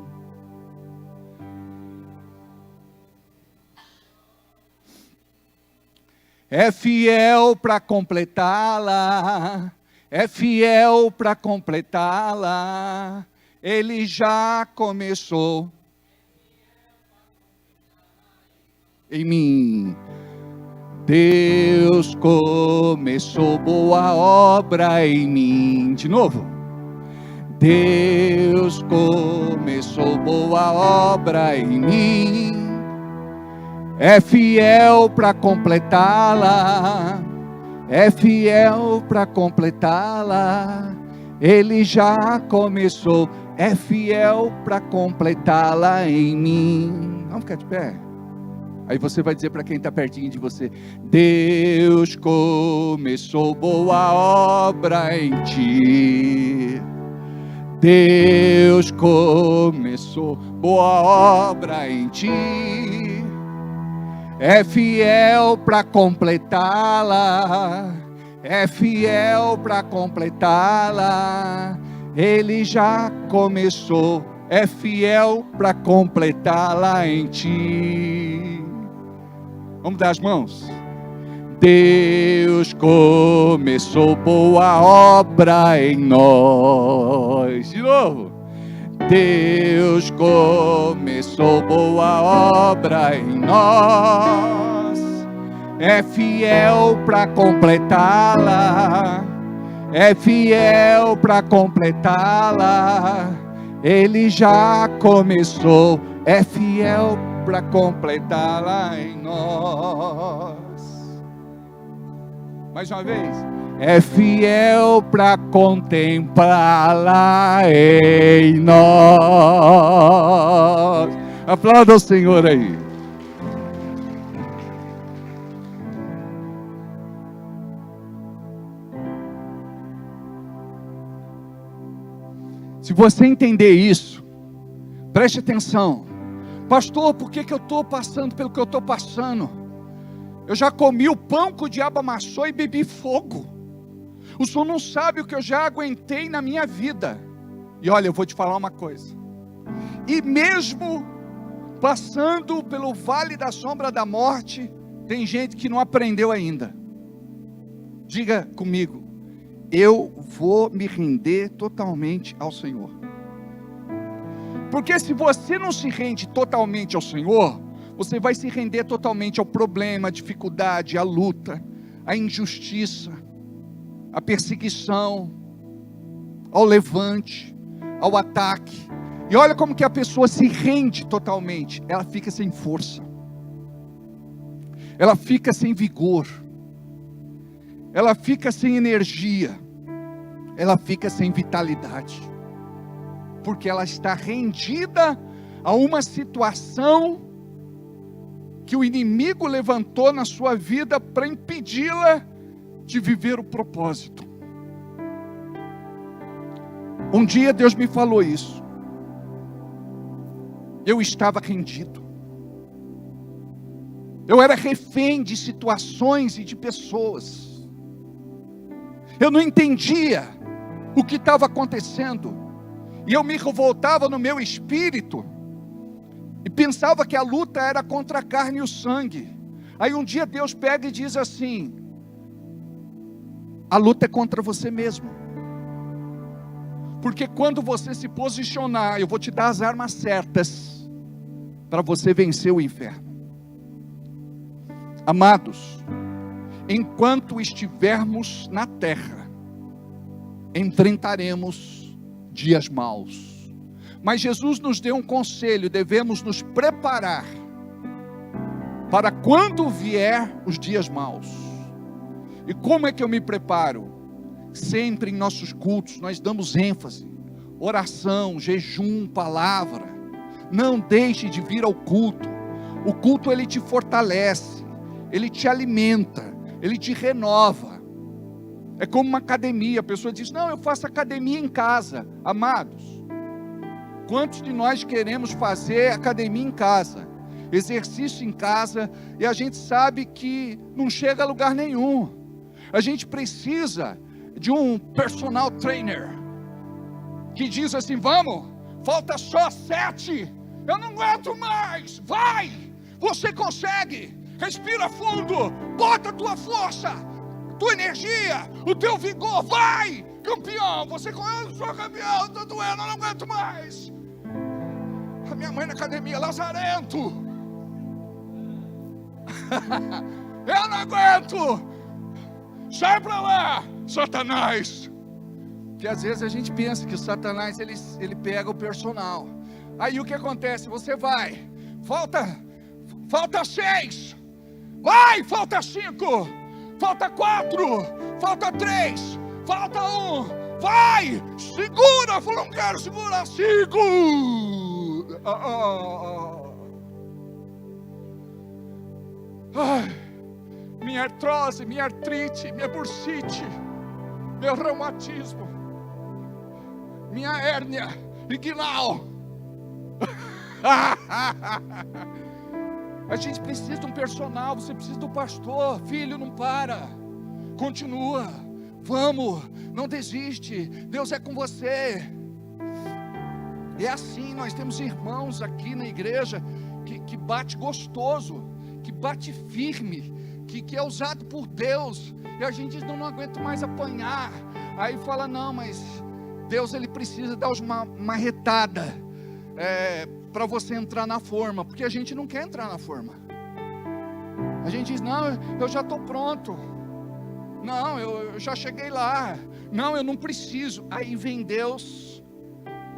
É fiel para completá-la, é fiel para completá-la, Ele já começou em mim. Deus começou boa obra em mim. De novo. Deus começou boa obra em mim. É fiel para completá-la, é fiel para completá-la, Ele já começou, é fiel para completá-la em mim. Vamos ficar de pé? Aí você vai dizer para quem está pertinho de você: Deus começou boa obra em ti. Deus começou boa obra em ti. É fiel para completá-la, é fiel para completá-la, Ele já começou, é fiel para completá-la em ti. Vamos dar as mãos? Deus começou boa obra em nós. De novo. Deus começou boa obra em nós, é fiel para completá-la, é fiel para completá-la, Ele já começou, é fiel para completá-la em nós. Mais uma vez. É fiel para contemplá-la em nós. Aplauda o Senhor aí. Se você entender isso, preste atenção. Pastor, por que eu estou passando pelo que eu estou passando? Eu já comi o pão que o diabo amassou e bebi fogo. O senhor não sabe o que eu já aguentei na minha vida. E olha, eu vou te falar uma coisa. E mesmo passando pelo vale da sombra da morte, tem gente que não aprendeu ainda. Diga comigo: eu vou me render totalmente ao Senhor. Porque se você não se rende totalmente ao Senhor, você vai se render totalmente ao problema, à dificuldade, à luta, à injustiça, à perseguição, ao levante, ao ataque. E olha como que a pessoa se rende totalmente. Ela fica sem força, ela fica sem vigor, ela fica sem energia, ela fica sem vitalidade, porque ela está rendida a uma situação que o inimigo levantou na sua vida para impedi-la de viver o propósito. Um dia Deus me falou isso. Eu estava rendido. Eu era refém de situações e de pessoas. Eu não entendia o que estava acontecendo. E eu me revoltava no meu espírito. E pensava que a luta era contra a carne e o sangue. Aí um dia Deus pega e diz assim: a luta é contra você mesmo. Porque quando você se posicionar, eu vou te dar as armas certas para você vencer o inferno. Amados, enquanto estivermos na terra, enfrentaremos dias maus. Mas Jesus nos deu um conselho: devemos nos preparar para quando vier os dias maus. E como é que eu me preparo? Sempre em nossos cultos nós damos ênfase, oração, jejum, palavra. Não deixe de vir ao culto. O culto ele te fortalece, ele te alimenta, ele te renova. É como uma academia. A pessoa diz: não, eu faço academia em casa. Amados, quantos de nós queremos fazer academia em casa, exercício em casa, e a gente sabe que não chega a lugar nenhum? A gente precisa de um personal trainer, que diz assim: vamos, falta só 7, eu não aguento mais, vai, você consegue, respira fundo, bota a tua força, tua energia, o teu vigor, vai, campeão, você conhece, eu sou campeão, estou doendo, eu não aguento mais. A minha mãe na academia, lazarento, eu não aguento, sai pra lá, Satanás. Que às vezes a gente pensa que o Satanás ele pega o personal. Aí o que acontece? Você vai, falta 6, vai, falta 5, falta 4, falta 3, falta 1, vai, segura, eu não quero segurar, segura. Ai, minha artrose, minha artrite, minha bursite, meu reumatismo, minha hérnia inguinal. A gente precisa de um personal, você precisa do pastor. Filho, não para, continua, vamos, não desiste, Deus é com você. É assim, nós temos irmãos aqui na igreja que bate gostoso, que bate firme, que é usado por Deus, e a gente diz: não aguento mais apanhar. Aí fala: não, mas Deus ele precisa dar uma retada para você entrar na forma, porque a gente não quer entrar na forma. A gente diz: não, eu já estou pronto, não, eu já cheguei lá, não, eu não preciso. Aí vem Deus,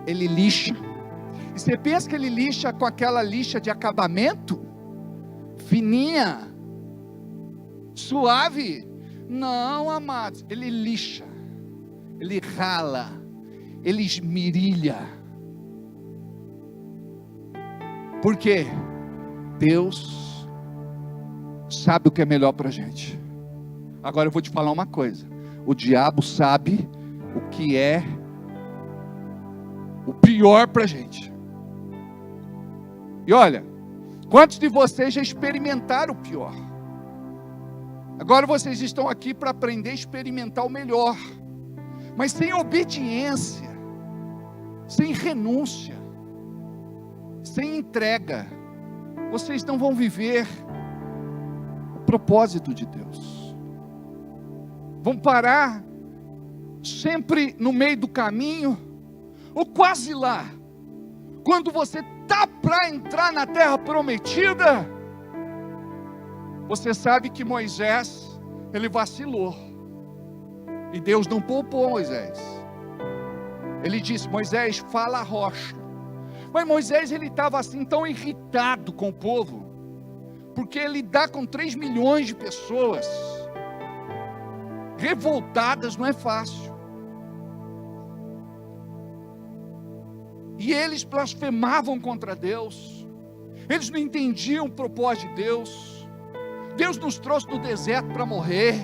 ele lixa, e você pensa que ele lixa com aquela lixa de acabamento, fininha, suave? Não, amados, ele lixa, ele rala, ele esmerilha. Por quê? Deus sabe o que é melhor para a gente. Agora eu vou te falar uma coisa: o diabo sabe o que é o pior para a gente. E olha, quantos de vocês já experimentaram o pior? Agora vocês estão aqui para aprender a experimentar o melhor. Mas sem obediência, sem renúncia, sem entrega, vocês não vão viver o propósito de Deus. Vão parar sempre no meio do caminho, ou quase lá. Quando você está para entrar na terra prometida, você sabe que Moisés, ele vacilou, e Deus não poupou Moisés. Ele disse: Moisés, fala a rocha. Mas Moisés, ele estava assim tão irritado com o povo, porque lidar com 3 milhões de pessoas revoltadas não é fácil. E eles blasfemavam contra Deus. Eles não entendiam o propósito de Deus. Deus nos trouxe do deserto para morrer.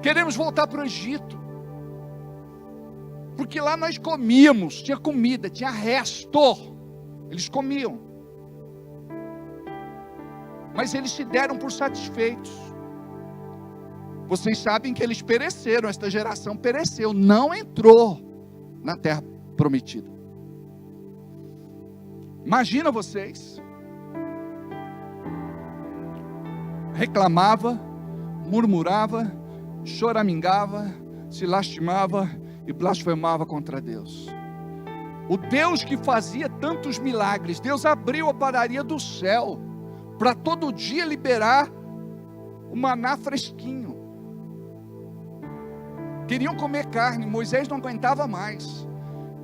Queremos voltar para o Egito. Porque lá nós comíamos, tinha comida, tinha resto. Eles comiam. Mas eles se deram por satisfeitos. Vocês sabem que eles pereceram, esta geração pereceu, não entrou na terra prometida. Imagina vocês. Reclamava, murmurava, choramingava, se lastimava e blasfemava contra Deus. O Deus que fazia tantos milagres, Deus abriu a padaria do céu para todo dia liberar o maná fresquinho. Queriam comer carne, Moisés não aguentava mais.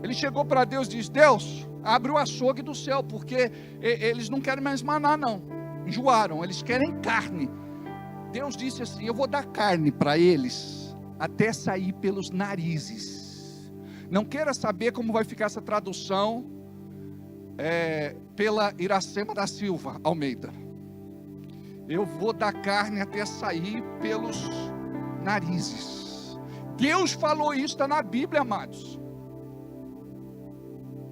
Ele chegou para Deus e disse: Deus, abre o açougue do céu, porque eles não querem mais maná não, enjoaram, eles querem carne. Deus disse assim: eu vou dar carne para eles, até sair pelos narizes. Não queira saber como vai ficar essa tradução, pela Iracema da Silva Almeida. Eu vou dar carne até sair pelos narizes. Deus falou isso, está na Bíblia, amados.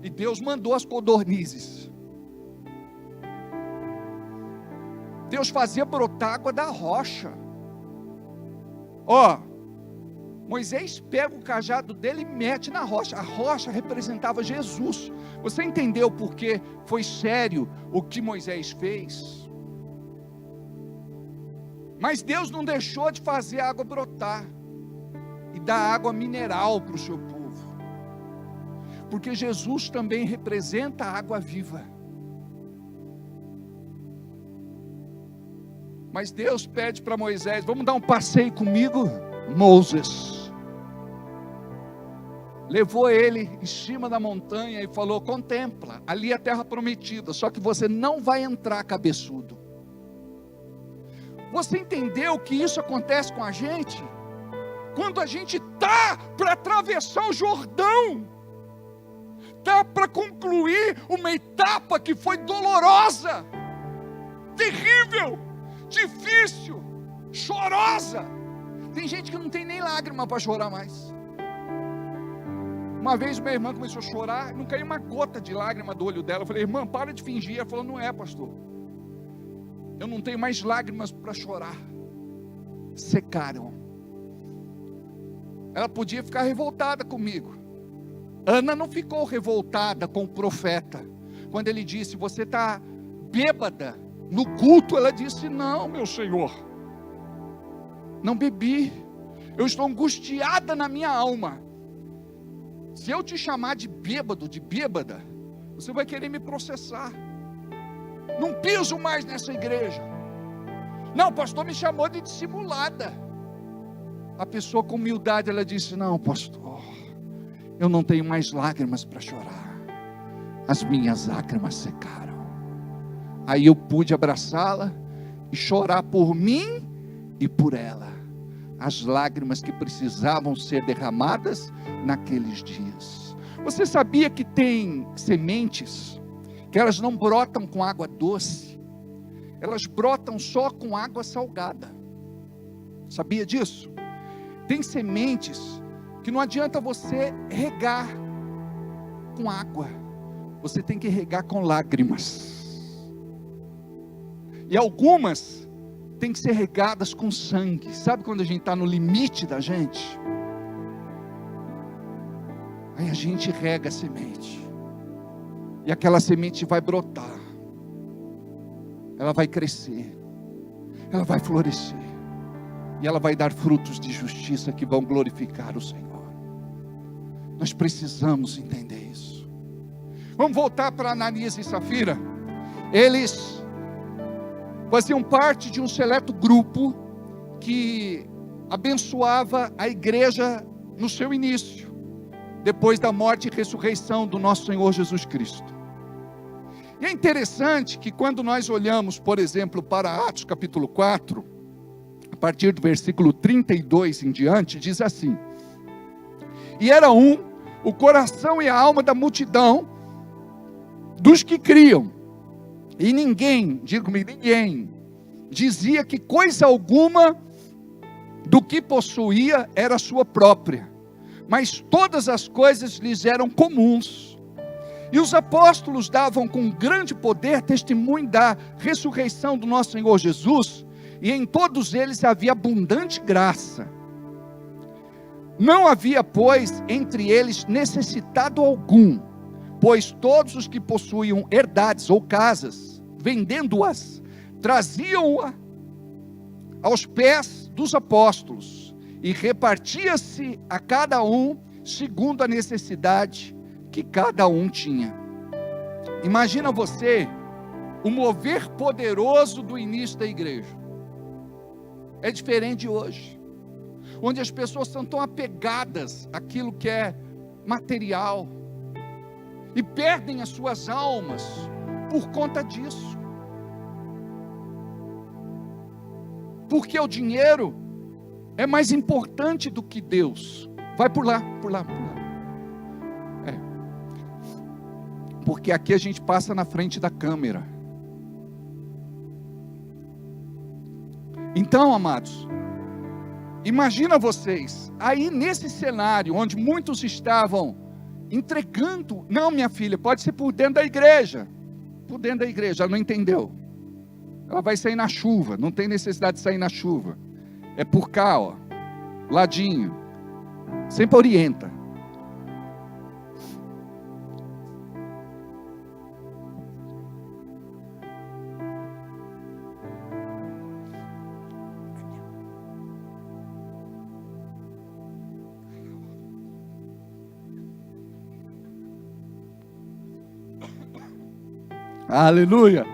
E Deus mandou as codornizes. Deus fazia brotar água da rocha. Moisés pega o cajado dele e mete na rocha. A rocha representava Jesus. Você entendeu por que foi sério o que Moisés fez? Mas Deus não deixou de fazer a água brotar e dar água mineral para o seu povo, porque Jesus também representa a água viva. Mas Deus pede para Moisés: vamos dar um passeio comigo? Moses levou ele em cima da montanha e falou: contempla, ali é a terra prometida, só que você não vai entrar cabeçudo. Você entendeu que isso acontece com a gente? Quando a gente está para atravessar o Jordão, está para concluir uma etapa que foi dolorosa, terrível, difícil, chorosa. Tem gente que não tem nem lágrima para chorar mais. Uma vez minha irmã começou a chorar, não caiu uma gota de lágrima do olho dela. Eu falei: irmã, para de fingir. Ela falou: não é, pastor, eu não tenho mais lágrimas para chorar, secaram. Ela podia ficar revoltada comigo. Ana não ficou revoltada com o profeta quando ele disse: você está bêbada no culto. Ela disse: não, meu senhor, não bebi, eu estou angustiada na minha alma. Se eu te chamar de bêbado, de bêbada, você vai querer me processar. Não piso mais nessa igreja. Não, o pastor me chamou de dissimulada. A pessoa com humildade, ela disse: não, pastor, eu não tenho mais lágrimas para chorar, as minhas lágrimas secaram. Aí eu pude abraçá-la e chorar por mim e por ela, as lágrimas que precisavam ser derramadas naqueles dias. Você sabia que tem sementes que elas não brotam com água doce, elas brotam só com água salgada? Sabia disso? Tem sementes que não adianta você regar com água, você tem que regar com lágrimas. E algumas tem que ser regadas com sangue. Sabe quando a gente está no limite da gente? Aí a gente rega a semente, e aquela semente vai brotar, ela vai crescer, ela vai florescer, e ela vai dar frutos de justiça que vão glorificar o Senhor. Nós precisamos entender isso. Vamos voltar para Ananias e Safira. Eles faziam parte de um seleto grupo que abençoava a igreja no seu início, depois da morte e ressurreição do nosso Senhor Jesus Cristo. E é interessante que quando nós olhamos, por exemplo, para Atos capítulo 4, a partir do versículo 32 em diante, diz assim: e era o coração e a alma da multidão dos que criam. E ninguém, diga comigo, ninguém, dizia que coisa alguma do que possuía era sua própria, mas todas as coisas lhes eram comuns. E os apóstolos davam com grande poder testemunho da ressurreição do nosso Senhor Jesus, e em todos eles havia abundante graça. Não havia, pois, entre eles necessitado algum, pois todos os que possuíam herdades ou casas, vendendo-as, traziam-a aos pés dos apóstolos, e repartia-se a cada um segundo a necessidade que cada um tinha. Imagina você o mover poderoso do início da igreja. É diferente de hoje, onde as pessoas são tão apegadas àquilo que é material e perdem as suas almas por conta disso. Porque o dinheiro é mais importante do que Deus. Vai por lá, por lá, por lá. Porque aqui a gente passa na frente da câmera. Então, amados, imagina vocês, aí nesse cenário, onde muitos estavam entregando, não, minha filha, pode ser por dentro da igreja. Por dentro da igreja, ela não entendeu. Ela vai sair na chuva, não tem necessidade de sair na chuva. É por cá, ó, ladinho. Sempre orienta. Aleluia.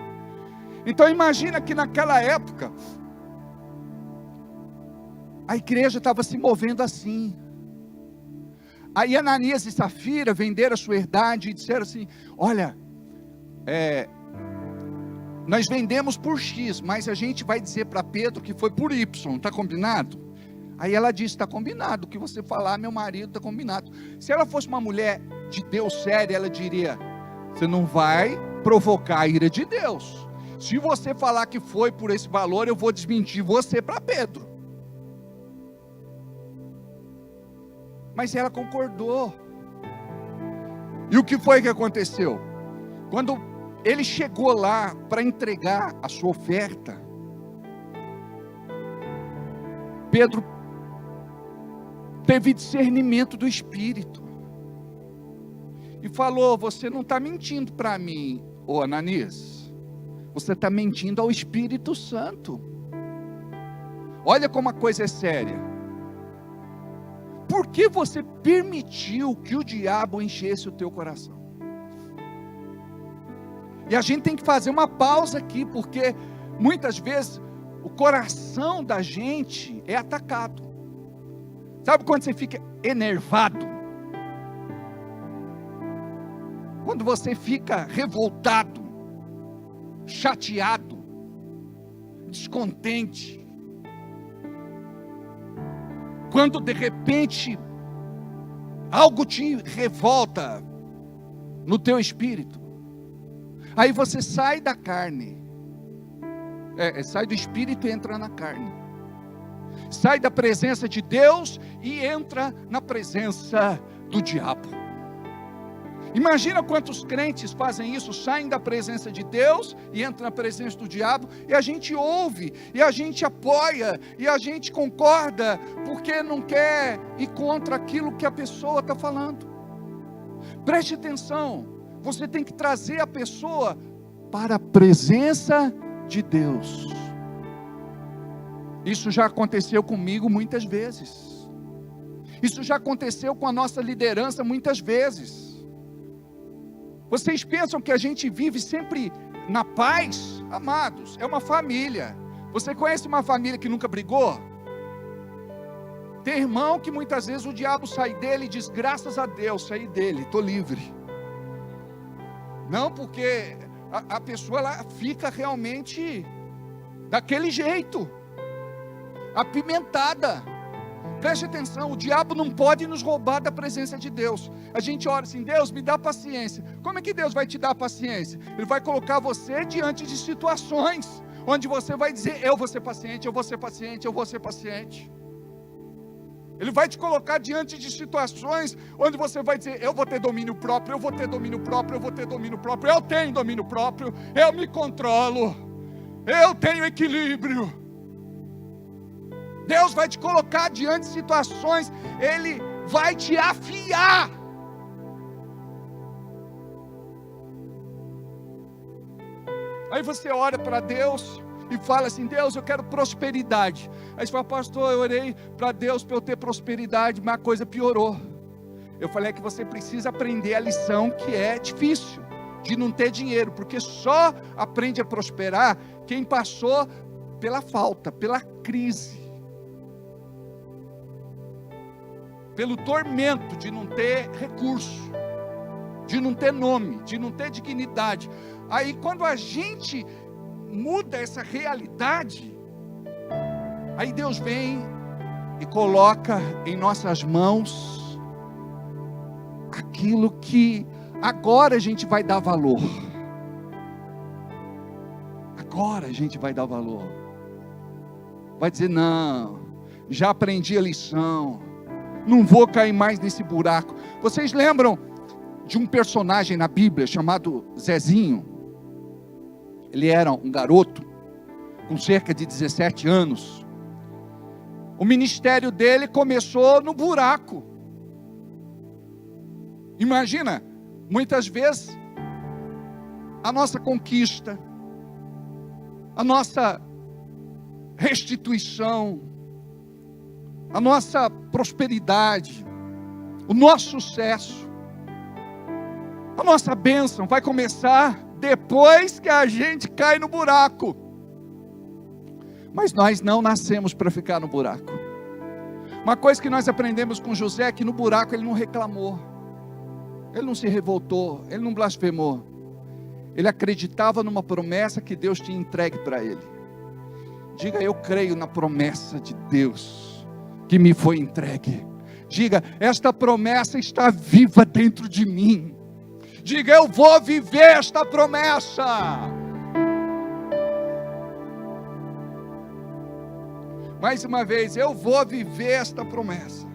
Então imagina que naquela época a igreja estava se movendo assim. Aí Ananias e Safira venderam a sua herdade e disseram assim: olha, nós vendemos por X, mas a gente vai dizer para Pedro que foi por Y, está combinado? Aí ela disse: está combinado, o que você falar, meu marido, está combinado. Se ela fosse uma mulher de Deus séria, ela diria: você não vai provocar a ira de Deus. Se você falar que foi por esse valor, eu vou desmentir você para Pedro. Mas ela concordou. E o que foi que aconteceu? Quando ele chegou lá para entregar a sua oferta, Pedro teve discernimento do Espírito e falou: você não está mentindo para mim, ô Ananias, você está mentindo ao Espírito Santo. Olha como a coisa é séria. Por que você permitiu que o diabo enchesse o teu coração? E a gente tem que fazer uma pausa aqui, porque muitas vezes o coração da gente é atacado. Sabe quando você fica enervado? Quando você fica revoltado, chateado, descontente. Quando de repente algo te revolta no teu espírito. Aí você sai da carne. Sai do espírito e entra na carne. Sai da presença de Deus e entra na presença do diabo. Imagina quantos crentes fazem isso, saem da presença de Deus e entram na presença do diabo, e a gente ouve, e a gente apoia, e a gente concorda, porque não quer ir contra aquilo que a pessoa está falando. Preste atenção, você tem que trazer a pessoa para a presença de Deus. Isso já aconteceu comigo muitas vezes. Isso já aconteceu com a nossa liderança muitas vezes. Vocês pensam que a gente vive sempre na paz? Amados, é uma família. Você conhece uma família que nunca brigou? Tem irmão que muitas vezes o diabo sai dele e diz: graças a Deus, saí dele, estou livre. Não, porque a pessoa ela fica realmente daquele jeito, apimentada. Preste atenção, o diabo não pode nos roubar da presença de Deus. A gente ora assim: Deus, me dá paciência. Como é que Deus vai te dar paciência? Ele vai colocar você diante de situações onde você vai dizer: eu vou ser paciente, eu vou ser paciente, eu vou ser paciente. Ele vai te colocar diante de situações onde você vai dizer: eu vou ter domínio próprio, eu vou ter domínio próprio, eu vou ter domínio próprio, eu tenho domínio próprio, eu me controlo, eu tenho equilíbrio. Deus vai te colocar diante de situações, Ele vai te afiar. Aí você ora para Deus e fala assim: Deus, eu quero prosperidade. Aí você fala: pastor, eu orei para Deus para eu ter prosperidade, mas a coisa piorou. Eu falei que você precisa aprender a lição que é difícil, de não ter dinheiro, porque só aprende a prosperar quem passou pela falta, pela crise, pelo tormento de não ter recurso, de não ter nome, de não ter dignidade. Aí quando a gente muda essa realidade, aí Deus vem e coloca em nossas mãos aquilo que agora a gente vai dar valor. Agora a gente vai dar valor. Vai dizer: não, já aprendi a lição, não vou cair mais nesse buraco. Vocês lembram de um personagem na Bíblia chamado Zezinho? Ele era um garoto com cerca de 17 anos. O ministério dele começou no buraco. Imagina, muitas vezes a nossa conquista, a nossa restituição, a nossa prosperidade, o nosso sucesso, a nossa bênção vai começar depois que a gente cai no buraco. Mas nós não nascemos para ficar no buraco. Uma coisa que nós aprendemos com José é que no buraco ele não reclamou, ele não se revoltou, ele não blasfemou. Ele acreditava numa promessa que Deus tinha entregue para ele. Diga: eu creio na promessa de Deus que me foi entregue. Diga: esta promessa está viva dentro de mim. Diga: eu vou viver esta promessa. Mais uma vez: eu vou viver esta promessa.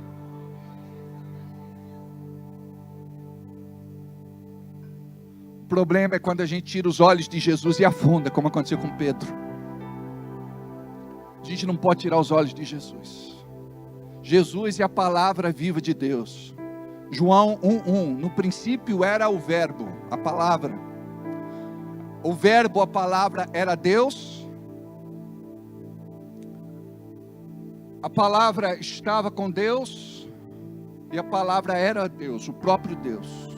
O problema é quando a gente tira os olhos de Jesus e afunda, como aconteceu com Pedro. A gente não pode tirar os olhos de Jesus. Jesus é a palavra viva de Deus. João 1:1, no princípio era o verbo, a palavra. O verbo, a palavra, era Deus. A palavra estava com Deus, e a palavra era Deus, o próprio Deus.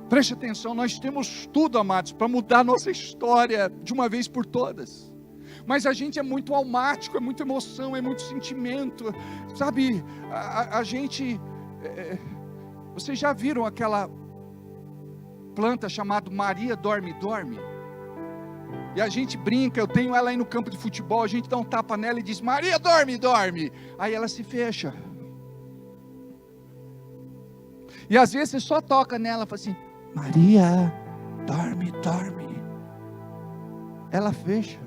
Preste atenção, nós temos tudo, amados, para mudar a nossa história de uma vez por todas. Mas a gente é muito almático, é muita emoção, é muito sentimento, sabe? A gente... vocês já viram aquela planta chamada Maria dorme-dorme? E a gente brinca, eu tenho ela aí no campo de futebol, a gente dá um tapa nela e diz: Maria dorme-dorme. Aí ela se fecha. E às vezes você só toca nela e fala assim: Maria dorme-dorme. Ela fecha.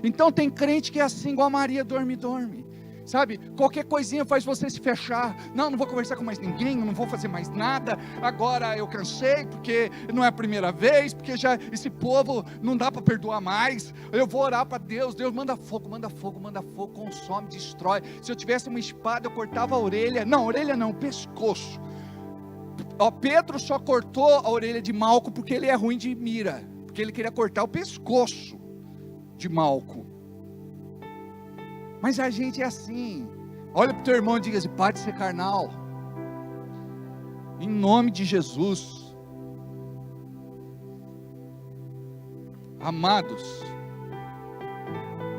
Então tem crente que é assim, igual a Maria dorme-dorme. Sabe, qualquer coisinha faz você se fechar. Não vou conversar com mais ninguém, não vou fazer mais nada. Agora eu cansei, porque não é a primeira vez, porque já esse povo não dá para perdoar mais. Eu vou orar para Deus. Deus manda fogo, consome, destrói. Se eu tivesse uma espada, eu cortava a orelha. Não, orelha não, pescoço. Pedro só cortou a orelha de Malco porque ele é ruim de mira, porque ele queria cortar o pescoço de Malco. Mas a gente é assim. Olha para o teu irmão e diga assim: pare de ser carnal, em nome de Jesus. Amados,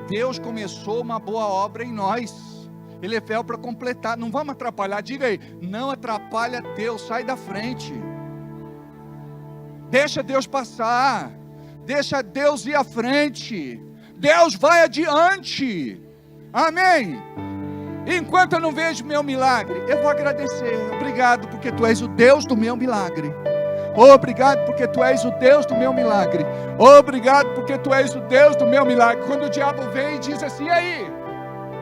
Deus começou uma boa obra em nós, Ele é fiel para completar. Não vamos atrapalhar. Diga aí: não atrapalha Deus, sai da frente, deixa Deus passar, deixa Deus ir à frente, Deus vai adiante. Amém. Enquanto eu não vejo meu milagre, eu vou agradecer. Obrigado porque tu és o Deus do meu milagre. Obrigado porque tu és o Deus do meu milagre. Obrigado porque tu és o Deus do meu milagre. Quando o diabo vem e diz assim: e aí?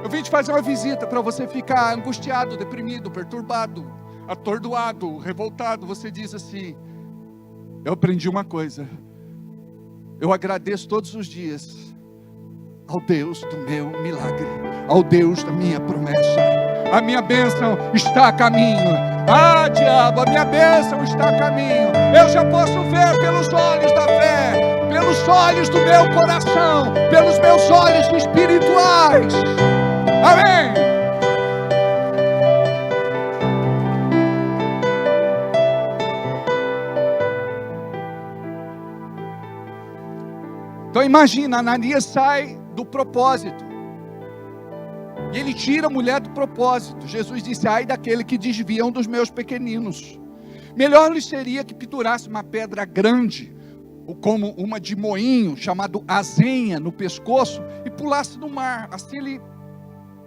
Eu vim te fazer uma visita para você ficar angustiado, deprimido, perturbado, atordoado, revoltado. Você diz assim: eu aprendi uma coisa. Eu agradeço todos os dias ao Deus do meu milagre, ao Deus da minha promessa. A minha bênção está a caminho. Ah, diabo, a minha bênção está a caminho. Eu já posso ver pelos olhos da fé, pelos olhos do meu coração, pelos meus olhos espirituais. Amém. Então imagina, Ananias sai do propósito, e ele tira a mulher do propósito. Jesus disse: ai daquele que desviam dos meus pequeninos. Melhor lhe seria que pendurasse uma pedra grande, ou como uma de moinho, chamado azenha, no pescoço, e pulasse no mar. Assim ele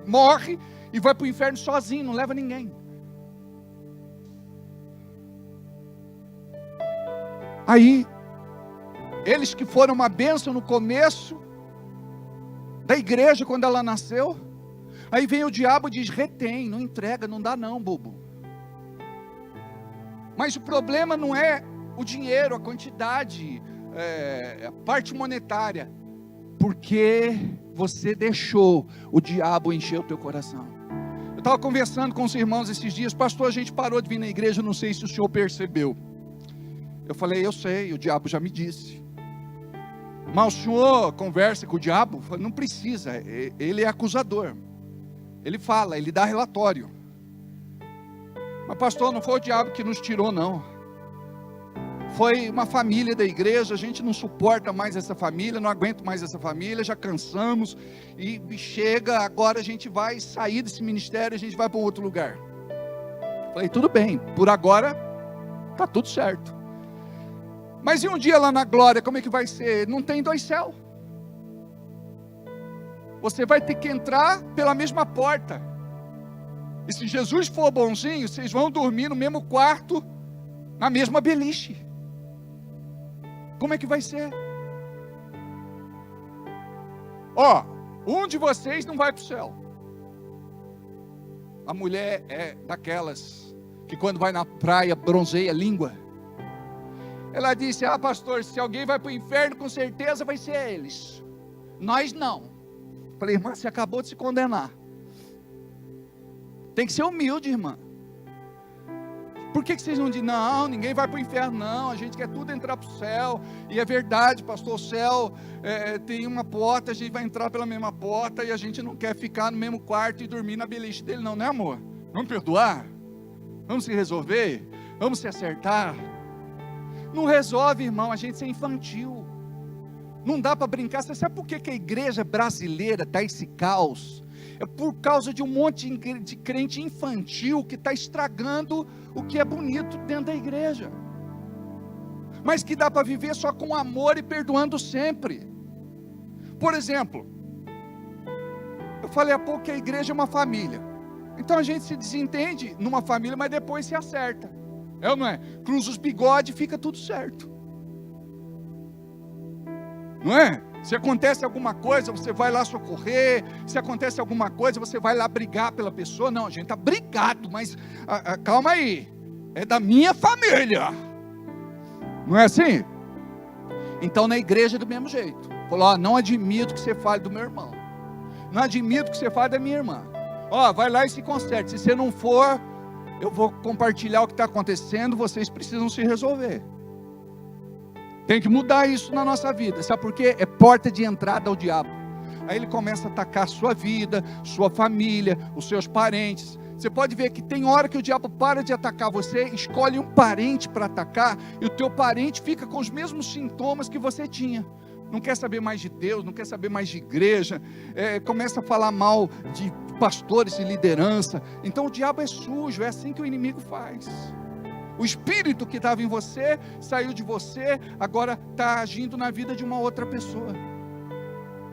morre e vai para o inferno sozinho, não leva ninguém. Aí, eles que foram uma bênção no começo da igreja, quando ela nasceu, aí vem o diabo e diz: retém, não entrega, não dá não, bobo. Mas o problema não é o dinheiro, a quantidade, a parte monetária, porque você deixou o diabo encher o teu coração. Eu estava conversando com os irmãos esses dias: pastor, a gente parou de vir na igreja, não sei se o senhor percebeu. Eu falei: eu sei, o diabo já me disse. Mas o senhor conversa com o diabo? Eu falei: não precisa, ele é acusador. Ele fala, ele dá relatório. Mas pastor, não foi o diabo que nos tirou não. Foi uma família da igreja, a gente não suporta mais essa família, não aguenta mais essa família, já cansamos, e chega, agora a gente vai sair desse ministério, a gente vai para um outro lugar. Falei: tudo bem, por agora está tudo certo. Mas e um dia lá na glória, como é que vai ser? Não tem dois céus. Você vai ter que entrar pela mesma porta. E se Jesus for bonzinho, vocês vão dormir no mesmo quarto, na mesma beliche. Como é que vai ser? Ó, um de vocês não vai para o céu. A mulher é daquelas que quando vai na praia bronzeia a língua. Ela disse: ah, pastor, se alguém vai para o inferno, com certeza vai ser eles. Nós não. Falei: irmã, você acabou de se condenar. Tem que ser humilde, irmã. Por que vocês não dizem: não, ninguém vai para o inferno não, a gente quer tudo entrar para o céu? E é verdade, pastor, o céu tem uma porta, a gente vai entrar pela mesma porta, e a gente não quer ficar no mesmo quarto e dormir na beliche dele não, né amor? Vamos perdoar? Vamos se resolver? Vamos se acertar? Não resolve, irmão, a gente é infantil. Não dá para brincar. Você sabe por que a igreja brasileira está esse caos? É por causa de um monte de crente infantil que está estragando o que é bonito dentro da igreja. Mas que dá para viver só com amor e perdoando sempre. Por exemplo, eu falei há pouco que a igreja é uma família. Então a gente se desentende numa família, mas depois se acerta. É ou não é? Cruza os bigodes e fica tudo certo. Não é? Se acontece alguma coisa, você vai lá socorrer. Se acontece alguma coisa, você vai lá brigar pela pessoa. Não, a gente está brigado, mas calma aí. É da minha família. Não é assim? Então na igreja é do mesmo jeito. Falou: ó, não admito que você fale do meu irmão. Não admito que você fale da minha irmã. Ó, vai lá e se conserte. Se você não for, eu vou compartilhar o que está acontecendo, vocês precisam se resolver. Tem que mudar isso na nossa vida. Sabe por quê? É porta de entrada ao diabo. Aí ele começa a atacar a sua vida, sua família, os seus parentes. Você pode ver que tem hora que o diabo para de atacar você, escolhe um parente para atacar, e o teu parente fica com os mesmos sintomas que você tinha. Não quer saber mais de Deus, não quer saber mais de igreja, começa a falar mal de pastores e liderança. Então o diabo é sujo, é assim que o inimigo faz. O espírito que estava em você, saiu de você, agora está agindo na vida de uma outra pessoa.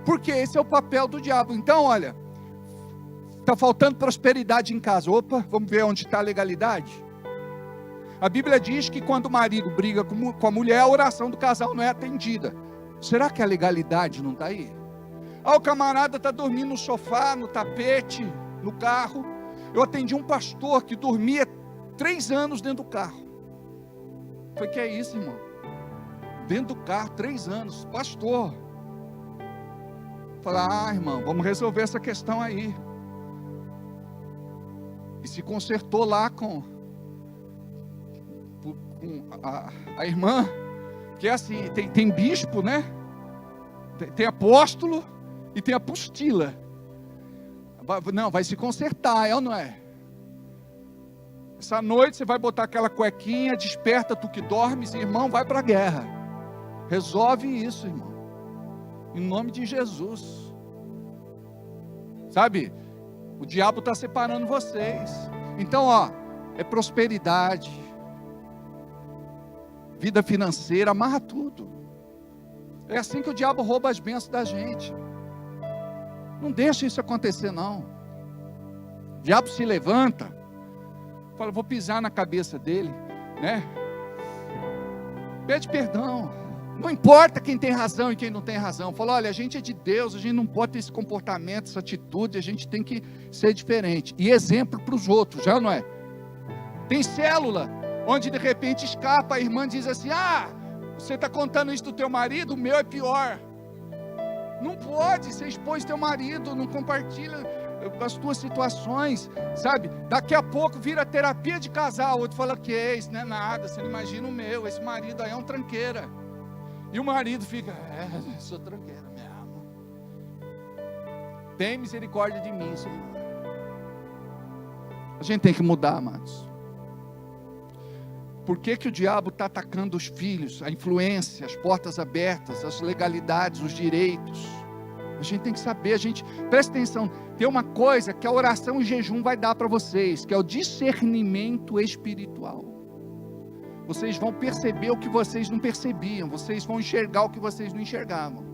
Porque esse é o papel do diabo. Então olha, Está faltando prosperidade em casa. Opa, vamos ver onde está a legalidade. A Bíblia diz que quando o marido briga com a mulher, a oração do casal não é atendida. Será que a legalidade não está aí? O camarada está dormindo no sofá, no tapete, no carro. Eu atendi um pastor que dormia 3 anos dentro do carro. Foi que é isso, irmão? Dentro do carro, 3 anos, pastor. Falei, irmão, vamos resolver essa questão aí. E se consertou lá com a irmã, que é assim, tem bispo, né? Tem apóstolo e tem apostila. Não, vai se consertar, é ou não é? Essa noite você vai botar aquela cuequinha, desperta tu que dormes, irmão, vai para a guerra. Resolve isso, irmão. Em nome de Jesus. Sabe? O diabo está separando vocês. Então, é prosperidade, vida financeira, amarra tudo. É assim que o diabo rouba as bênçãos da gente. Não deixa isso acontecer, não. O diabo se levanta, fala, vou pisar na cabeça dele, né? Pede perdão. Não importa quem tem razão e quem não tem razão. Fala, olha, a gente é de Deus, a gente não pode ter esse comportamento, essa atitude, a gente tem que ser diferente. E exemplo para os outros, já não é? Tem célula, onde de repente escapa, a irmã diz assim, você está contando isso do teu marido, o meu é pior. Não pode, você expôs teu marido, não compartilha as tuas situações, sabe? Daqui a pouco vira terapia de casal, o outro fala que isso não é nada, você não imagina o meu, esse marido aí é um tranqueira. E o marido fica, sou tranqueira mesmo. Tem misericórdia de mim, Senhor. A gente tem que mudar, amados. Por que o diabo está atacando os filhos, a influência, as portas abertas, as legalidades, os direitos? A gente tem que saber, presta atenção, tem uma coisa que a oração e jejum vai dar para vocês, que é o discernimento espiritual. Vocês vão perceber o que vocês não percebiam, vocês vão enxergar o que vocês não enxergavam.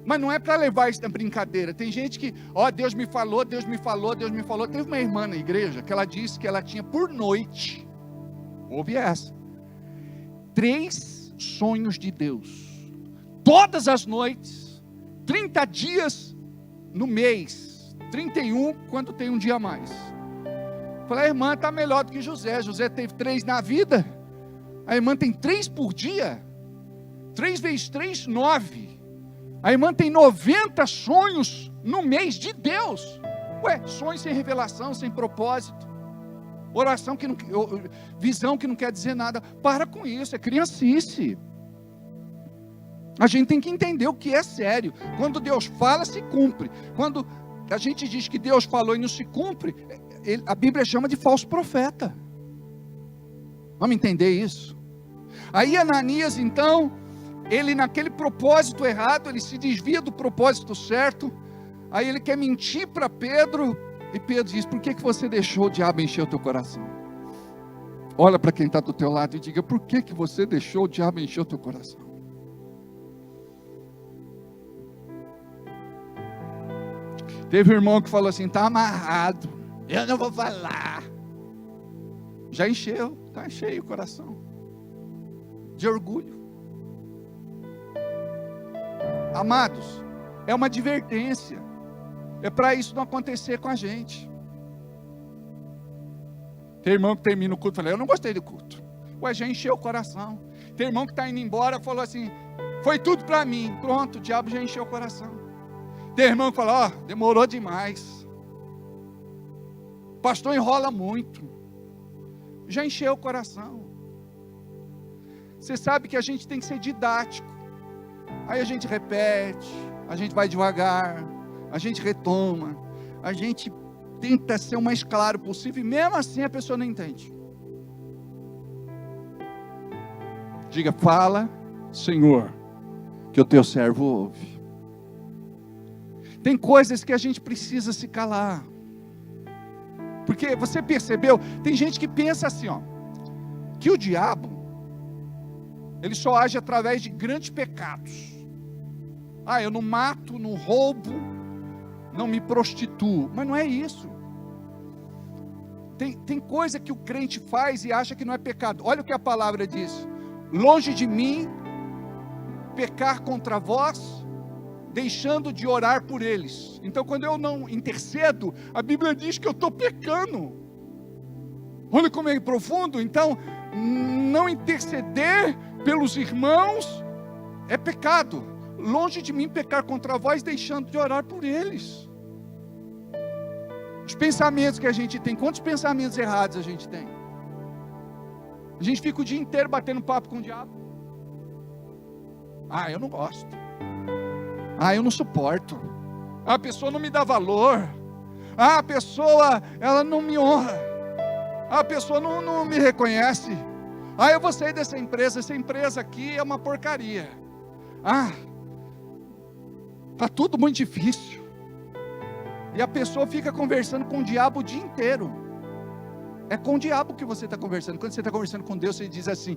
Mas não é para levar isso na brincadeira. Tem gente que, Deus me falou, Deus me falou, Deus me falou. Teve uma irmã na igreja que ela disse que ela tinha por noite, ouve essa, 3 sonhos de Deus. Todas as noites, 30 dias no mês, 31 quando tem um dia a mais. Falei, a irmã está melhor do que José. José teve 3 na vida, a irmã tem 3 por dia. 3 vezes 3, 9. A irmã tem 90 sonhos no mês de Deus. Sonhos sem revelação, sem propósito. Oração que não, visão que não quer dizer nada. Para com isso, é criancice. A gente tem que entender o que é sério. Quando Deus fala, se cumpre. Quando a gente diz que Deus falou e não se cumpre, a Bíblia chama de falso profeta. Vamos entender isso? Aí Ananias, então, ele naquele propósito errado, ele se desvia do propósito certo. Aí ele quer mentir para Pedro, e Pedro diz, por que você deixou o diabo encher o teu coração? Olha para quem está do teu lado e diga, por que você deixou o diabo encher o teu coração? Teve um irmão que falou assim, está amarrado, eu não vou falar. Já encheu, está cheio o coração de orgulho. Amados, é uma advertência, é para isso não acontecer com a gente. Tem irmão que termina o culto e fala, eu não gostei do culto. Já encheu o coração. Tem irmão que está indo embora, falou assim, foi tudo para mim. Pronto, o diabo já encheu o coração. Tem irmão que fala, demorou demais. O pastor enrola muito. Já encheu o coração. Você sabe que a gente tem que ser didático. Aí a gente repete, a gente vai devagar, a gente retoma, a gente tenta ser o mais claro possível, e mesmo assim a pessoa não entende. Diga, fala, Senhor, que o teu servo ouve. Tem coisas que a gente precisa se calar. Porque você percebeu, tem gente que pensa assim, que o diabo, ele só age através de grandes pecados. Eu não mato, não roubo, não me prostituo. Mas não é isso. Tem coisa que o crente faz e acha que não é pecado. Olha o que a palavra diz: longe de mim pecar contra vós, deixando de orar por eles. Então, quando eu não intercedo, a Bíblia diz que eu estou pecando. Olha como é profundo. Então, não interceder pelos irmãos é pecado. Longe de mim pecar contra vós, deixando de orar por eles. Os pensamentos que a gente tem, quantos pensamentos errados a gente tem? A gente fica o dia inteiro batendo papo com o diabo. Ah, eu não gosto. Ah, eu não suporto. Ah, a pessoa não me dá valor. Ah, a pessoa, ela não me honra. Ah, a pessoa não me reconhece. Ah, eu vou sair dessa empresa. Essa empresa aqui é uma porcaria. Ah, está tudo muito difícil. E a pessoa fica conversando com o diabo o dia inteiro. É com o diabo que você está conversando. Quando você está conversando com Deus, você diz assim: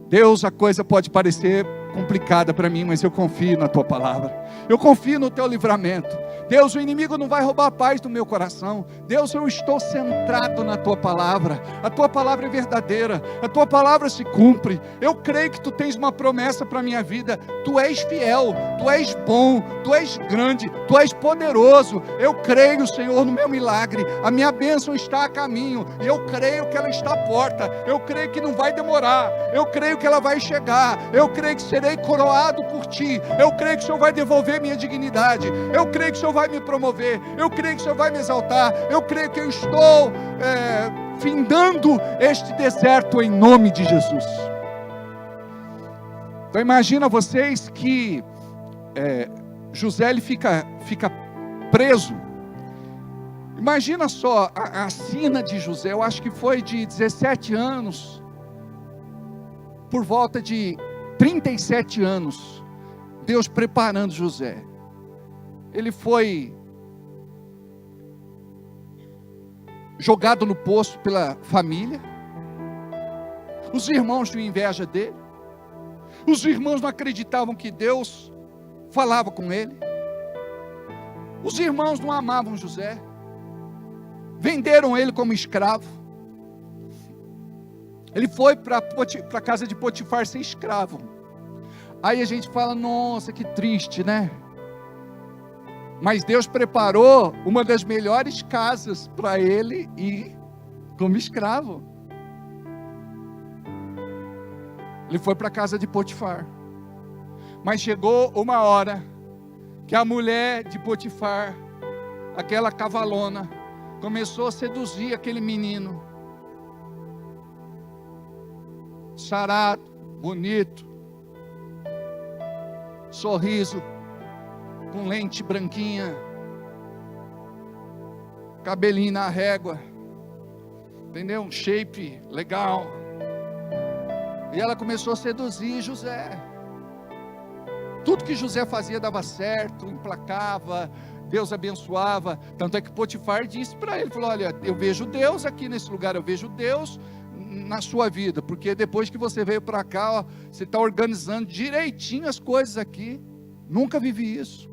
Deus, a coisa pode parecer complicada para mim, mas eu confio na tua palavra. Eu confio no teu livramento. Deus, o inimigo não vai roubar a paz do meu coração. Deus, eu estou centrado na tua palavra. A tua palavra é verdadeira. A tua palavra se cumpre. Eu creio que tu tens uma promessa para a minha vida. Tu és fiel, tu és bom, tu és grande, tu és poderoso. Eu creio, Senhor, no meu milagre. A minha bênção está a caminho. E eu creio que ela está à porta. Eu creio que não vai demorar. Eu creio que ela vai chegar. Eu creio que serei coroado por ti. Eu creio que o Senhor vai devolver minha dignidade. Eu creio que o Senhor vai me promover. Eu creio que o Senhor vai me exaltar. Eu creio que eu estou findando este deserto em nome de Jesus. Então imagina vocês que José ele fica preso. Imagina só a sina de José. Eu acho que foi de 17 anos, por volta de 37 anos, Deus preparando José. Ele foi jogado no poço pela família. Os irmãos tinham inveja dele. Os irmãos não acreditavam que Deus falava com ele. Os irmãos não amavam José. Venderam ele como escravo. Ele foi para a casa de Potifar ser escravo. Aí a gente fala: nossa, que triste, né? Mas Deus preparou uma das melhores casas para ele ir como escravo. Ele foi para a casa de Potifar. Mas chegou uma hora que a mulher de Potifar, aquela cavalona, começou a seduzir aquele menino. Sarado, bonito, sorriso, com lente branquinha, cabelinho na régua, entendeu? Um shape legal. E ela começou a seduzir José. Tudo que José fazia dava certo, emplacava, Deus abençoava. Tanto é que Potifar disse para ele, falou: olha, eu vejo Deus aqui nesse lugar, eu vejo Deus na sua vida, porque depois que você veio para cá, ó, você está organizando direitinho as coisas aqui. Nunca vivi isso.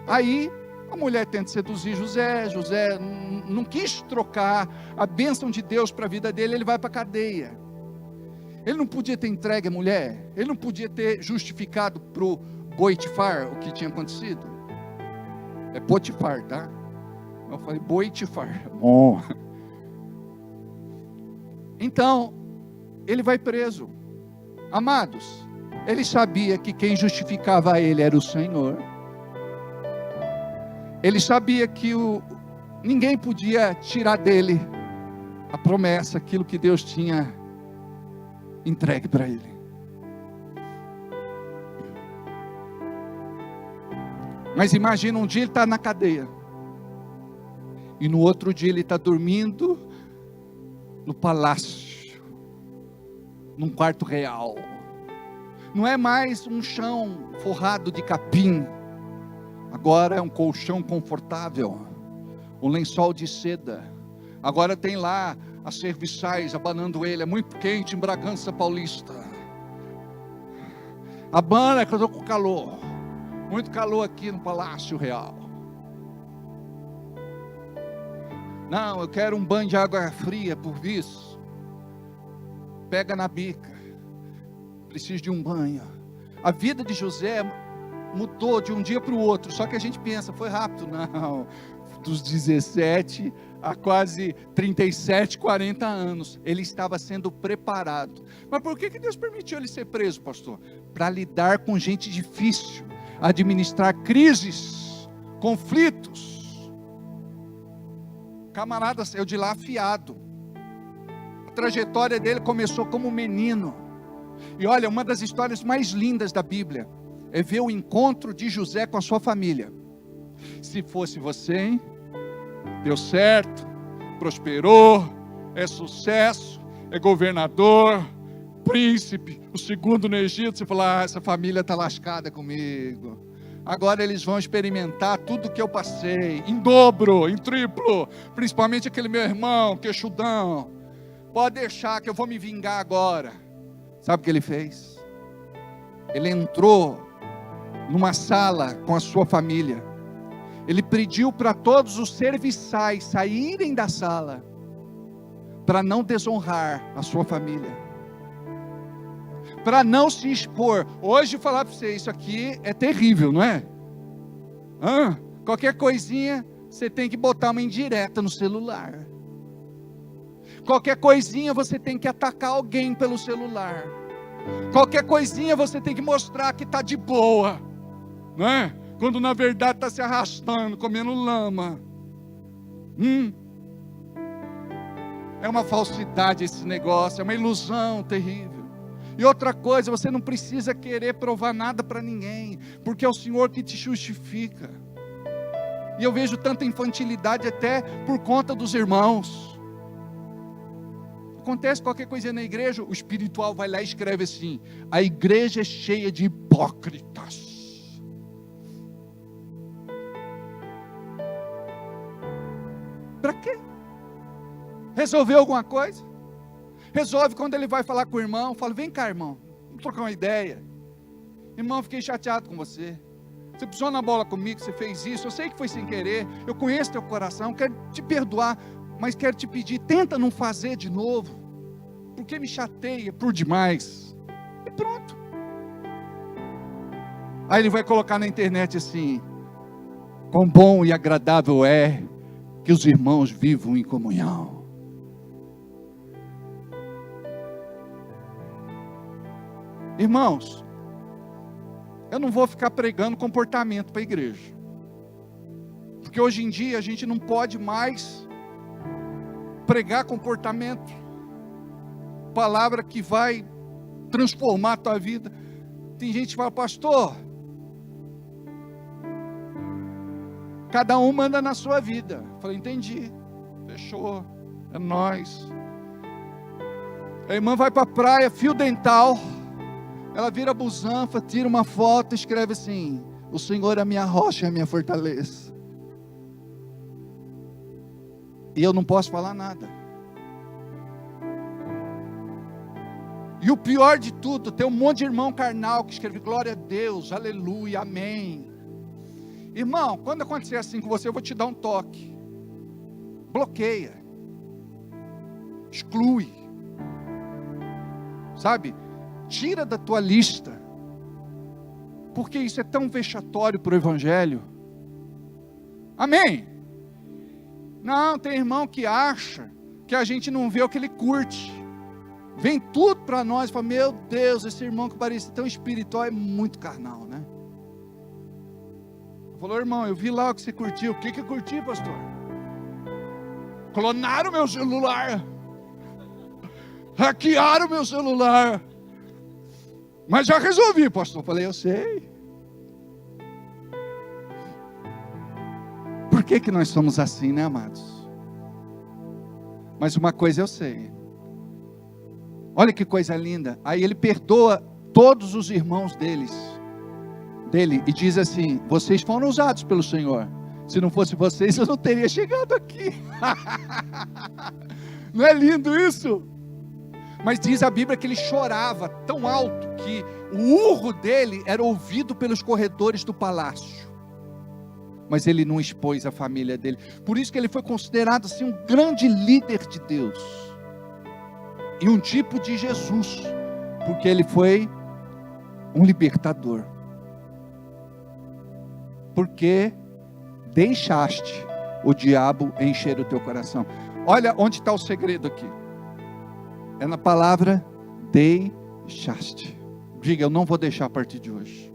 Aí a mulher tenta seduzir José. José não quis trocar a bênção de Deus para a vida dele. Ele vai para a cadeia. Ele não podia ter entregue a mulher. Ele não podia ter justificado para o Potifar o que tinha acontecido. É Potifar, tá? Eu falei Potifar. Bom. Então, ele vai preso. Amados, ele sabia que quem justificava ele era o Senhor. Ele sabia que ninguém podia tirar dele a promessa, aquilo que Deus tinha entregue para ele. Mas imagina, um dia ele está na cadeia, e no outro dia ele está dormindo no palácio, num quarto real. Não é mais um chão forrado de capim, agora é um colchão confortável, um lençol de seda. Agora tem lá as serviçais abanando ele. É muito quente em Bragança Paulista. Abana que eu estou com calor. Muito calor aqui no Palácio Real. Não, eu quero um banho de água fria por isso. Pega na bica. Preciso de um banho. A vida de José mudou de um dia para o outro. Só que a gente pensa, foi rápido. Não, dos 17 a quase 37, 40 anos. Ele estava sendo preparado. Mas por que Deus permitiu ele ser preso, pastor? Para lidar com gente difícil. Administrar crises, conflitos. Camarada saiu de lá afiado. A trajetória dele começou como menino. E olha, uma das histórias mais lindas da Bíblia é ver o encontro de José com a sua família. Se fosse você, hein? Deu certo, prosperou, é sucesso, é governador, príncipe, o segundo no Egito. Você fala, essa família está lascada comigo. Agora eles vão experimentar tudo que eu passei, em dobro, em triplo, principalmente aquele meu irmão, queixudão. Pode deixar que eu vou me vingar agora. Sabe o que ele fez? Ele entrou numa sala com a sua família. Ele pediu para todos os serviçais saírem da sala, para não desonrar a sua família, para não se expor. Hoje falar para você, isso aqui é terrível, não é? Qualquer coisinha, você tem que botar uma indireta no celular. Qualquer coisinha, você tem que atacar alguém pelo celular. Qualquer coisinha, você tem que mostrar que está de boa, não é? Quando na verdade está se arrastando, comendo lama. É uma falsidade esse negócio, é uma ilusão terrível. E outra coisa, você não precisa querer provar nada para ninguém, porque é o Senhor que te justifica. E eu vejo tanta infantilidade até por conta dos irmãos. Acontece qualquer coisa na igreja, o espiritual vai lá e escreve assim: a igreja é cheia de hipócritas. Para quê? Resolveu alguma coisa? Resolve quando ele vai falar com o irmão. Fala, vem cá, irmão, vamos trocar uma ideia. Irmão, fiquei chateado com você. Você pisou na bola comigo, você fez isso. Eu sei que foi sem querer. Eu conheço teu coração, quero te perdoar, mas quero te pedir, tenta não fazer de novo, porque me chateia por demais. E pronto. Aí ele vai colocar na internet assim: quão bom e agradável é que os irmãos vivam em comunhão. Irmãos, eu não vou ficar pregando comportamento para a igreja, porque hoje em dia a gente não pode mais pregar comportamento, palavra que vai transformar a tua vida. Tem gente que fala, pastor, cada um manda na sua vida. Eu falei, entendi, fechou, é nóis. A irmã vai para a praia, fio dental, ela vira a busanfa, tira uma foto e escreve assim: o Senhor é a minha rocha, é a minha fortaleza. E eu não posso falar nada. E o pior de tudo, tem um monte de irmão carnal que escreve glória a Deus, aleluia, amém. Irmão, quando acontecer assim com você, eu vou te dar um toque. Bloqueia. Exclui. Sabe? Tira da tua lista. Porque isso é tão vexatório para o evangelho. Amém? Não, tem irmão que acha que a gente não vê o que ele curte. Vem tudo para nós e fala, meu Deus, esse irmão que parece tão espiritual é muito carnal, né? Falou, irmão, eu vi lá o que você curtiu. O que eu curti, pastor? Clonaram meu celular. Hackearam meu celular. Mas já resolvi, pastor. Falei, eu sei. Por que nós somos assim, né, amados? Mas uma coisa eu sei. Olha que coisa linda. Aí ele perdoa todos os irmãos dele e diz assim: vocês foram usados pelo Senhor. Se não fosse vocês, eu não teria chegado aqui. Não é lindo isso? Mas diz a Bíblia que ele chorava tão alto que o urro dele era ouvido pelos corredores do palácio. mas ele não expôs a família dele. Por isso que ele foi considerado assim um grande líder de Deus e um tipo de Jesus, porque ele foi um libertador. Porque deixaste o diabo encher o teu coração. Olha onde está o segredo aqui. É na palavra deixaste. Diga, eu não vou deixar a partir de hoje.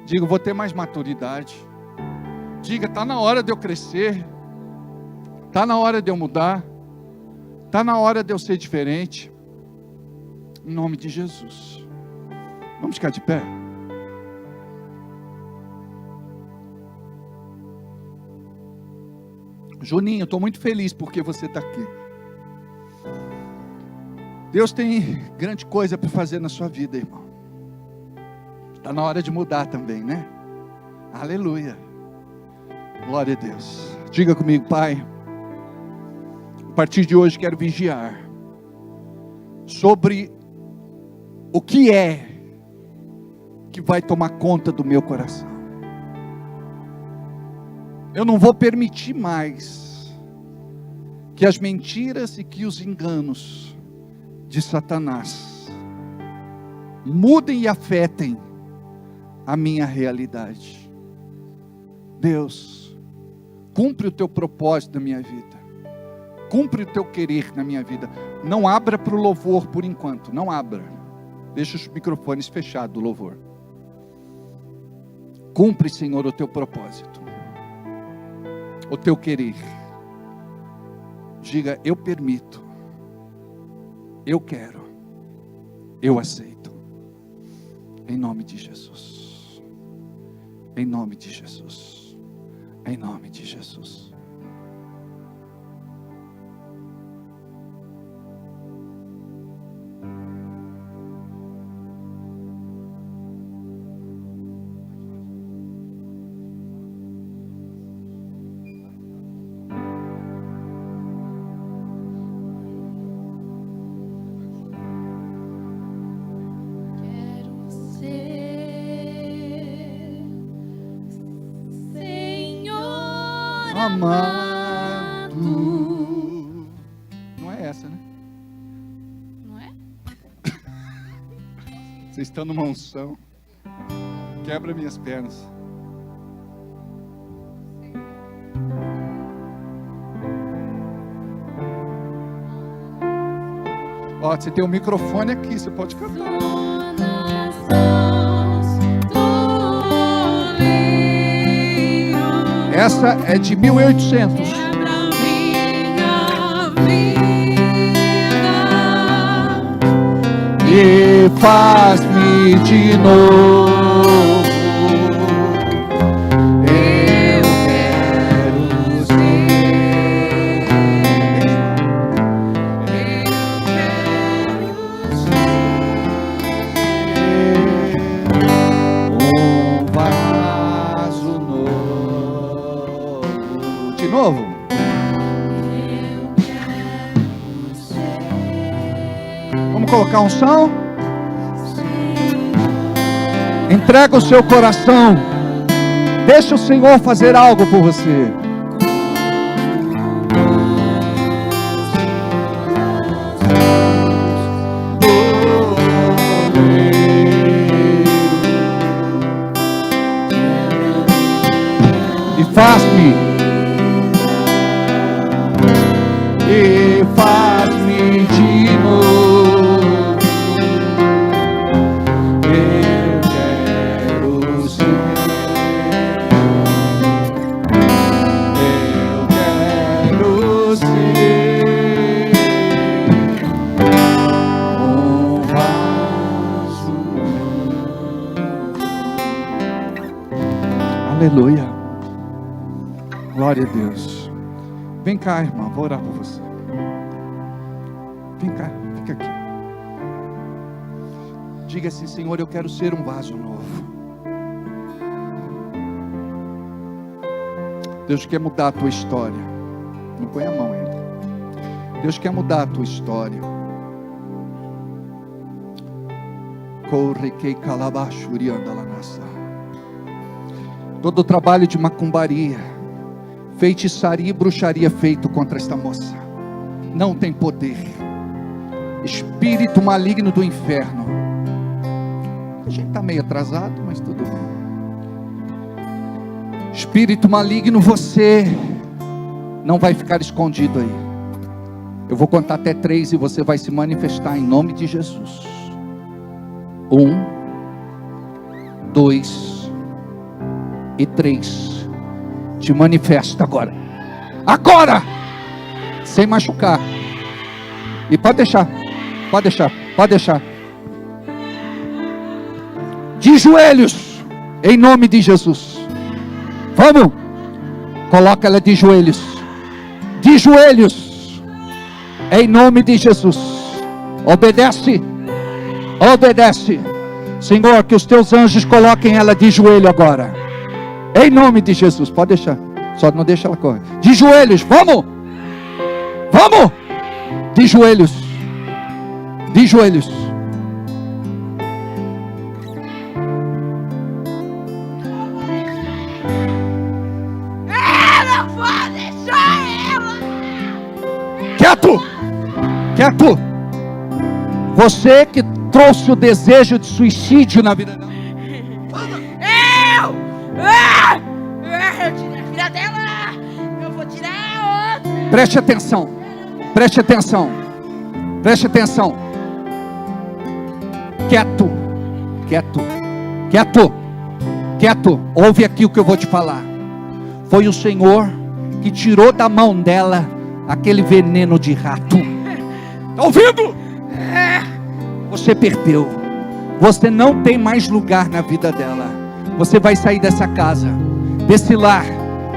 Diga, eu vou ter mais maturidade. Diga, está na hora de eu crescer. Está na hora de eu mudar. Está na hora de eu ser diferente. Em nome de Jesus. Vamos ficar de pé. Juninho, estou muito feliz porque você está aqui. Deus tem grande coisa para fazer na sua vida, irmão. Está na hora de mudar também, né? Aleluia. Glória a Deus. Diga comigo, Pai. A partir de hoje quero vigiar sobre o que é que vai tomar conta do meu coração. Eu não vou permitir mais que as mentiras e que os enganos de Satanás mudem e afetem a minha realidade. Deus, cumpre o teu propósito na minha vida. Cumpre o teu querer na minha vida. Não abra para o louvor por enquanto. Não abra. Deixa os microfones fechados do louvor. Cumpre, Senhor, o teu propósito. O teu querer. Diga, eu permito. Eu quero. Eu aceito. Em nome de Jesus. Em nome de Jesus. Em nome de Jesus. Quero ser Senhor Amado. Não é essa, né? Não é? Vocês estão numa unção. Quebra minhas pernas. Ó, você tem um microfone aqui, você pode cantar. Essa é de 1800. E faz-me de novo. Eu quero ser. Um vaso novo. De novo. Vamos colocar um som? Entrega o seu coração. Deixa o Senhor fazer algo por você. E faz-me. E faz-me de novo. Eu quero ser. Eu quero ser um vaso. Aleluia. Glória a Deus. Vem cá, irmã, vou orar por você. Vem cá, fica aqui. Diga assim, Senhor, eu quero ser um vaso novo. Deus quer mudar a tua história. Não põe a mão ainda. Deus quer mudar a tua história. todo trabalho de macumbaria, feitiçaria e bruxaria feito contra esta moça não tem poder. Espírito maligno do inferno. A gente está meio atrasado, mas tudo bem. Espírito maligno, você não vai ficar escondido aí. Eu vou contar até 3 e você vai se manifestar em nome de Jesus. 1, 2 e 3. Te manifesta agora. Agora! Sem machucar. E pode deixar. Pode deixar. Pode deixar. De joelhos. Em nome de Jesus. Vamos. Coloca ela de joelhos. De joelhos. Em nome de Jesus. Obedece. Obedece. Senhor, que os teus anjos coloquem ela de joelho agora. Em nome de Jesus. Pode deixar. Só não deixa ela correr. De joelhos. Vamos. Vamos. De joelhos. De joelhos. Eu não vou deixar ela! Quieto! Quieto! Você que trouxe o desejo de suicídio na vida dela. Eu! Eu tirei a filha dela! Eu vou tirar a outra! Preste atenção. Preste atenção. Preste atenção. Quieto. Quieto. Quieto. Quieto. Ouve aqui o que eu vou te falar. Foi o Senhor que tirou da mão dela aquele veneno de rato. Está ouvindo? Você perdeu. Você não tem mais lugar na vida dela. Você vai sair dessa casa, desse lar,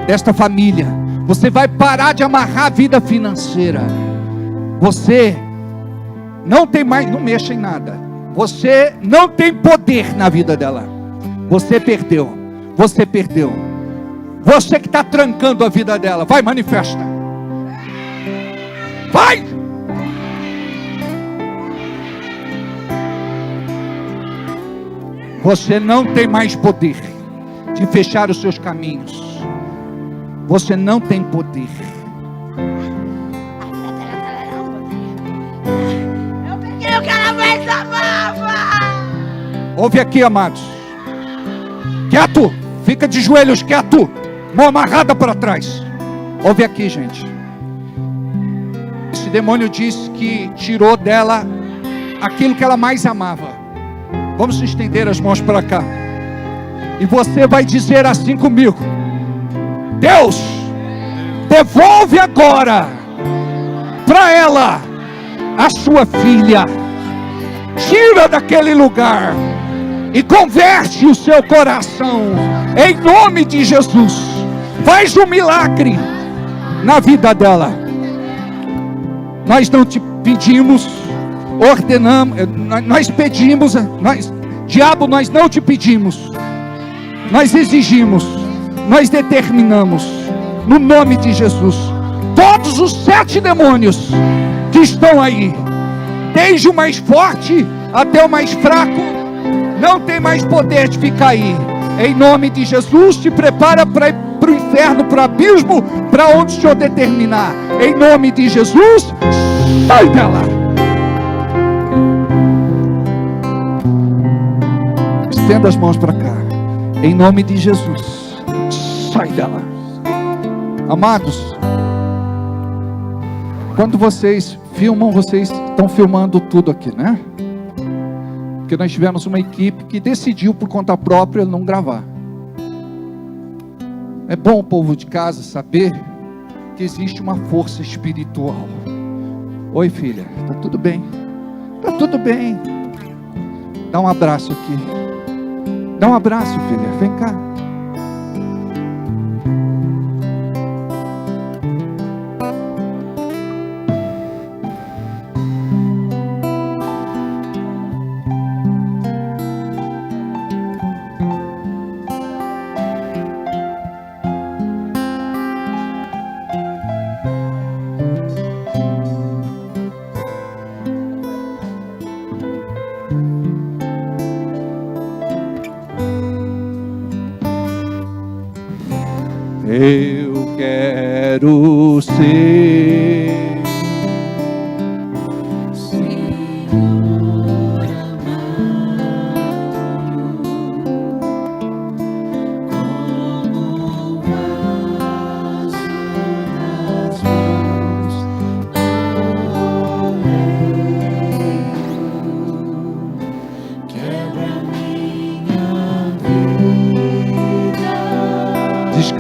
desta família. Você vai parar de amarrar a vida financeira. Você não tem mais, não mexa em nada. Você não tem poder na vida dela. Você perdeu. Você perdeu. Você que está trancando a vida dela, vai, manifesta. Vai! Você não tem mais poder de fechar os seus caminhos. Você não tem poder. Eu peguei o que ela mais amava! Ouve aqui, amados. Quieto. Fica de joelhos, quieto. Mão amarrada para trás. Ouve aqui, gente. Esse demônio disse que tirou dela aquilo que ela mais amava. Vamos estender as mãos para cá. E você vai dizer assim comigo: Deus, devolve agora para ela a sua filha. Tira daquele lugar e converte o seu coração em nome de Jesus. Faz um milagre na vida dela. Nós não te pedimos, ordenamos, nós pedimos, diabo, nós não te pedimos, nós exigimos, nós determinamos, no nome de Jesus, todos os 7 demônios que estão aí, desde o mais forte até o mais fraco, não tem mais poder de ficar aí. Em nome de Jesus, te prepara para ir para o inferno, para o abismo, para onde o Senhor determinar. Em nome de Jesus, sai dela. Estenda as mãos para cá. Em nome de Jesus, sai dela. Amados, quando vocês filmam, vocês estão filmando tudo aqui, né? Porque nós tivemos uma equipe que decidiu por conta própria não gravar. É bom o povo de casa saber que existe uma força espiritual. Oi, filha, tá tudo bem? Tá tudo bem. Dá um abraço aqui. Dá um abraço, filha, vem cá.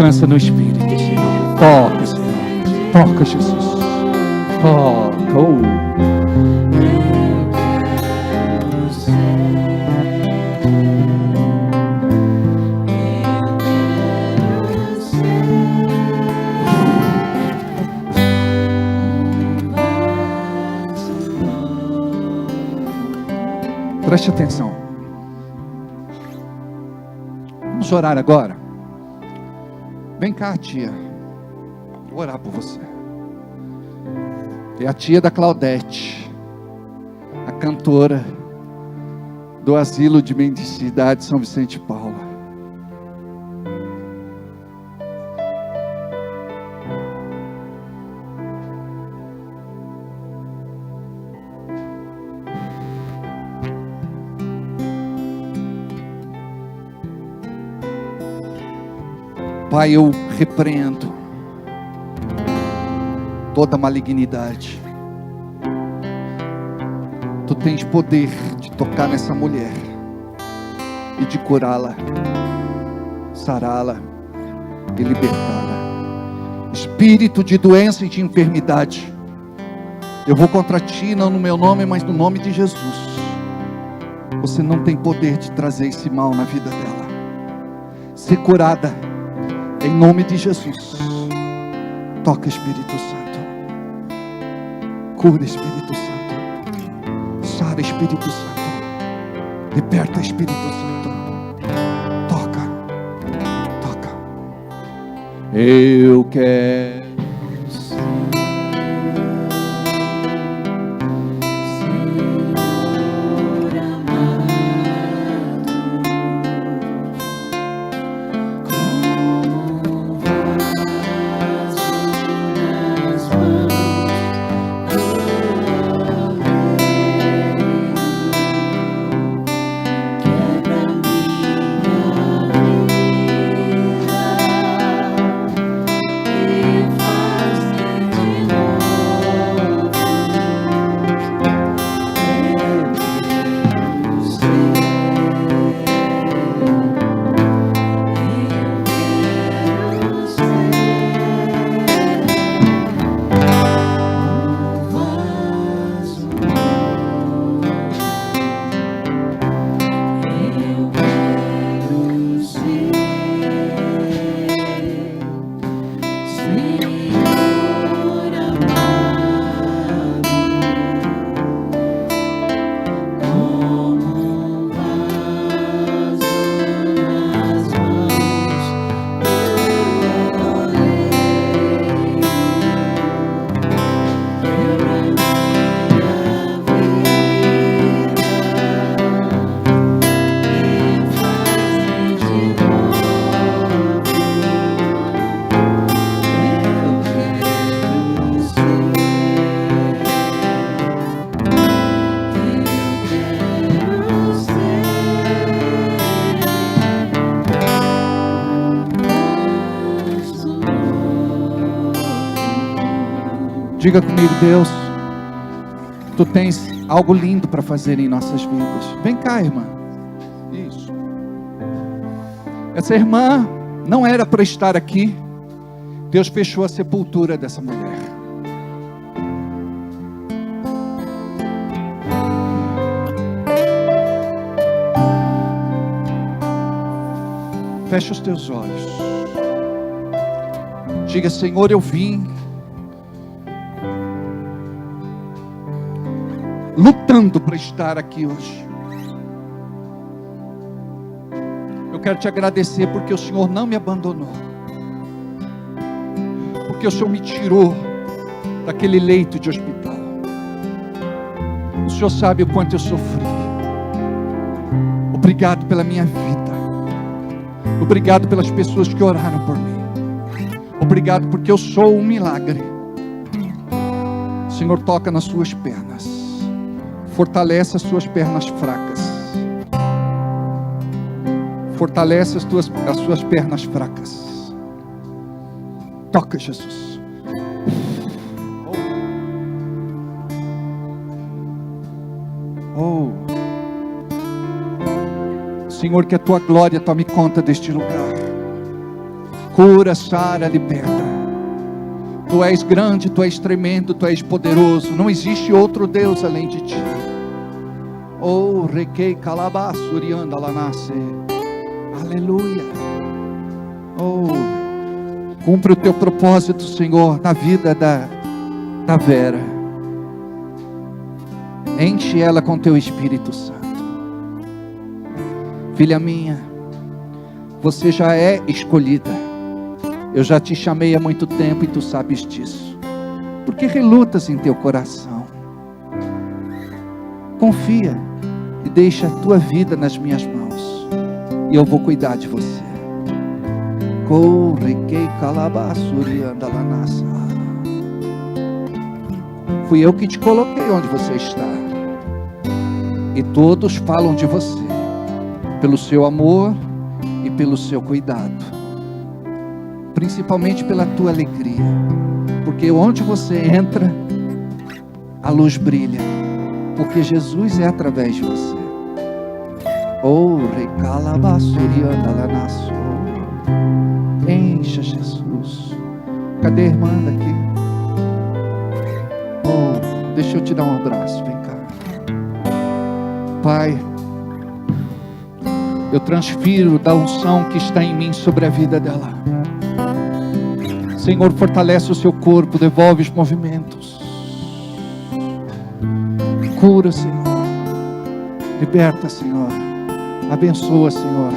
alcança no Espírito, Senhor. Toca, Senhor. Toca, Jesus. Toca. Oh. Preste atenção. Vamos orar agora. Vem cá, tia. Vou orar por você. É a tia da Claudete, a cantora do Asilo de Mendicidade São Vicente de Paula. Pai, eu repreendo toda malignidade. Tu tens poder de tocar nessa mulher e de curá-la, sará-la e libertá-la. Espírito de doença e de enfermidade, eu vou contra ti, não no meu nome, mas no nome de Jesus. Você não tem poder de trazer esse mal na vida dela. Ser curada em nome de Jesus. Toca, Espírito Santo. Cura, Espírito Santo. Sara, Espírito Santo. Liberta, Espírito Santo. Toca. Toca. Eu quero Diga comigo, Deus, Tu tens algo lindo para fazer em nossas vidas. Vem cá, irmã. Isso. Essa irmã não era para estar aqui. Deus fechou a sepultura dessa mulher. Fecha os teus olhos. Diga, Senhor, eu vim lutando para estar aqui hoje. Eu quero te agradecer porque o Senhor não me abandonou, porque o Senhor me tirou daquele leito de hospital. O Senhor sabe o quanto eu sofri. Obrigado pela minha vida. Obrigado pelas pessoas que oraram por mim. Obrigado porque eu sou um milagre. Senhor, toca nas suas pernas. Fortalece as suas pernas fracas. Fortalece as suas pernas fracas. Toca, Jesus. Oh. Senhor, que a tua glória tome conta deste lugar. Cura, sara, liberta. Tu és grande, Tu és tremendo, Tu és poderoso. Não existe outro Deus além de Ti. Oh, requei calabaçurianda lá nasce. Aleluia. Oh, cumpre o Teu propósito, Senhor, na vida da Vera. Enche ela com Teu Espírito Santo. Filha minha, você já é escolhida. Eu já te chamei há muito tempo e Tu sabes disso. Por que relutas em teu coração? Confia e deixa a tua vida nas minhas mãos, e eu vou cuidar de você. Correquei calabaçuri anda lá nessa. Fui eu que te coloquei onde você está. E todos falam de você pelo seu amor e pelo seu cuidado, principalmente pela tua alegria, porque onde você entra, a luz brilha, porque Jesus é através de você. Oh, recalabaçurianda lá na sua. Encha, Jesus. Cadê a irmã daqui? Oh, deixa eu te dar um abraço, vem cá. Pai, eu transfiro da unção que está em mim sobre a vida dela. Senhor, fortalece o seu corpo, devolve os movimentos. Cura, Senhor. Liberta, Senhor. Abençoa, Senhor.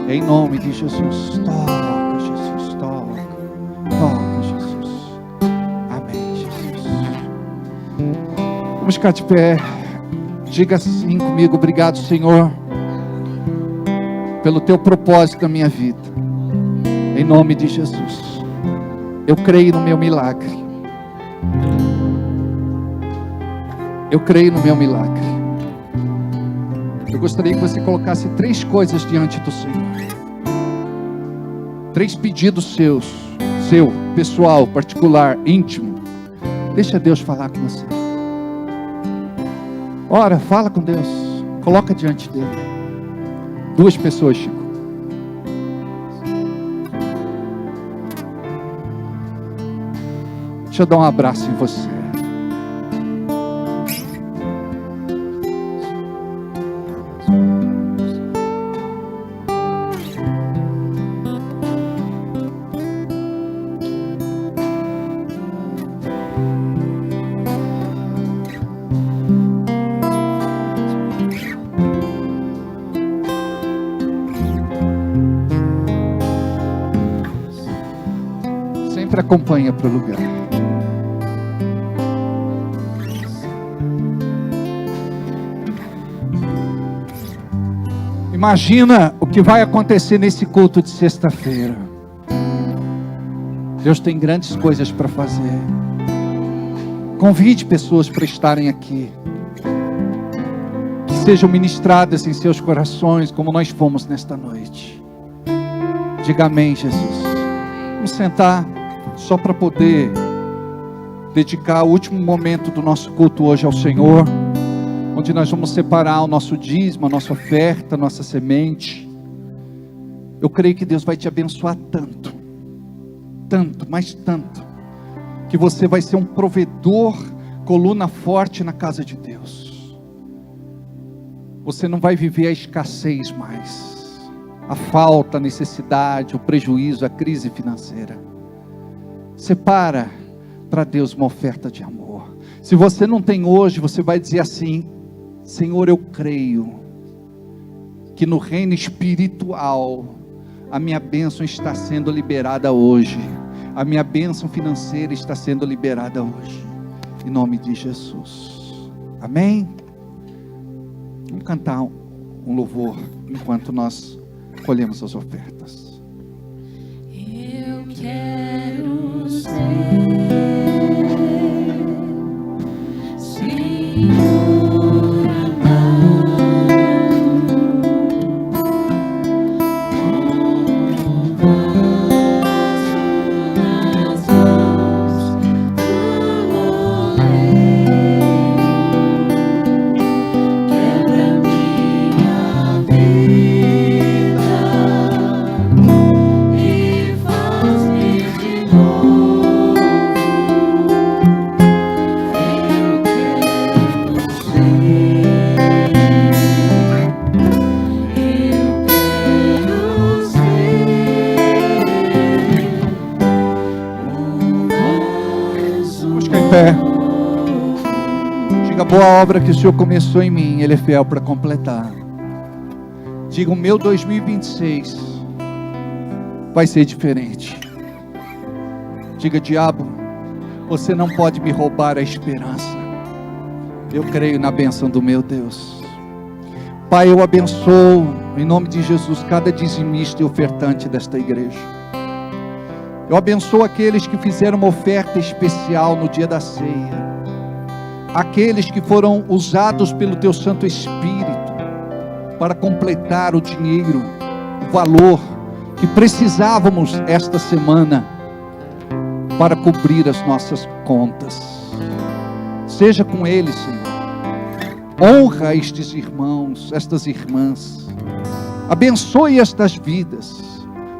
Em nome de Jesus. Toca, Jesus. Toca. Toca, Jesus. Amém, Jesus. Vamos ficar de pé. Diga assim comigo: obrigado, Senhor, pelo Teu propósito na minha vida. Em nome de Jesus. Eu creio no meu milagre. Eu creio no meu milagre. Eu gostaria que você colocasse 3 coisas diante do Senhor. 3 pedidos seus. Seu, pessoal, particular, íntimo. Deixa Deus falar com você. Ora, fala com Deus. Coloca diante dele. 2 pessoas, Chico. Deixa eu dar um abraço em você. Sempre acompanha para o lugar. Imagina o que vai acontecer nesse culto de sexta-feira. Deus tem grandes coisas para fazer. Convide pessoas para estarem aqui, que sejam ministradas em seus corações, como nós fomos nesta noite. Diga amém, Jesus. Vamos sentar só para poder dedicar o último momento do nosso culto hoje ao Senhor, onde nós vamos separar o nosso dízimo, a nossa oferta, a nossa semente. Eu creio que Deus vai te abençoar tanto, tanto, mas tanto, que você vai ser um provedor, coluna forte na casa de Deus. Você não vai viver a escassez mais, a falta, a necessidade, o prejuízo, a crise financeira. Separa para Deus uma oferta de amor. Se você não tem hoje, você vai dizer assim: Senhor, eu creio que no reino espiritual a minha bênção está sendo liberada hoje. A minha bênção financeira está sendo liberada hoje. Em nome de Jesus. Amém? Vamos cantar um louvor enquanto nós colhemos as ofertas. Eu quero ser Senhor amado, como vaso nas mãos do oleiro. Quebra minha vida e faz Diga: boa obra que o Senhor começou em mim, Ele é fiel para completar. Diga: o meu 2026 vai ser diferente. Diga: diabo, você não pode me roubar a esperança. Eu creio na bênção do meu Deus. Pai, eu abençoo em nome de Jesus cada dizimista e ofertante desta igreja. Eu abençoo aqueles que fizeram uma oferta especial no dia da ceia, aqueles que foram usados pelo Teu Santo Espírito para completar o dinheiro, o valor que precisávamos esta semana para cobrir as nossas contas. Seja com eles, Senhor. Honra estes irmãos, estas irmãs. Abençoe estas vidas.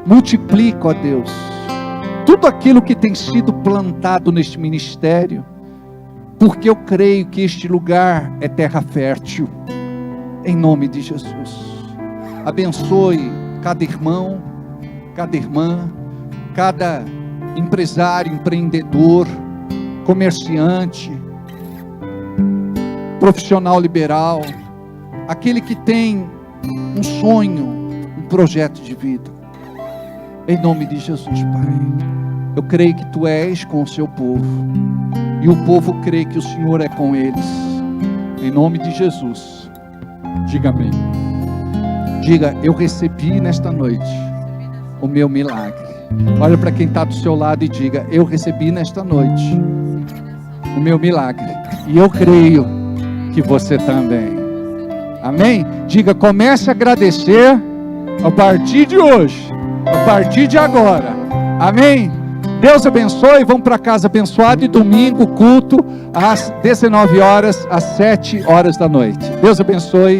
Multiplica, ó Deus, tudo aquilo que tem sido plantado neste ministério, porque eu creio que este lugar é terra fértil. Em nome de Jesus. Abençoe cada irmão, cada irmã, cada empresário, empreendedor, comerciante, profissional liberal, aquele que tem um sonho, um projeto de vida. Em nome de Jesus, Pai. Eu creio que Tu és com o Seu povo, e o povo crê que o Senhor é com eles. Em nome de Jesus. Diga amém. Diga: eu recebi nesta noite o meu milagre. Olha para quem está do seu lado e diga: eu recebi nesta noite o meu milagre. E eu creio que você também. Amém? Diga: comece a agradecer a partir de hoje, a partir de agora. Amém? Deus abençoe. Vamos para casa abençoado. E domingo culto às 19 horas, às 7 horas da noite. Deus abençoe.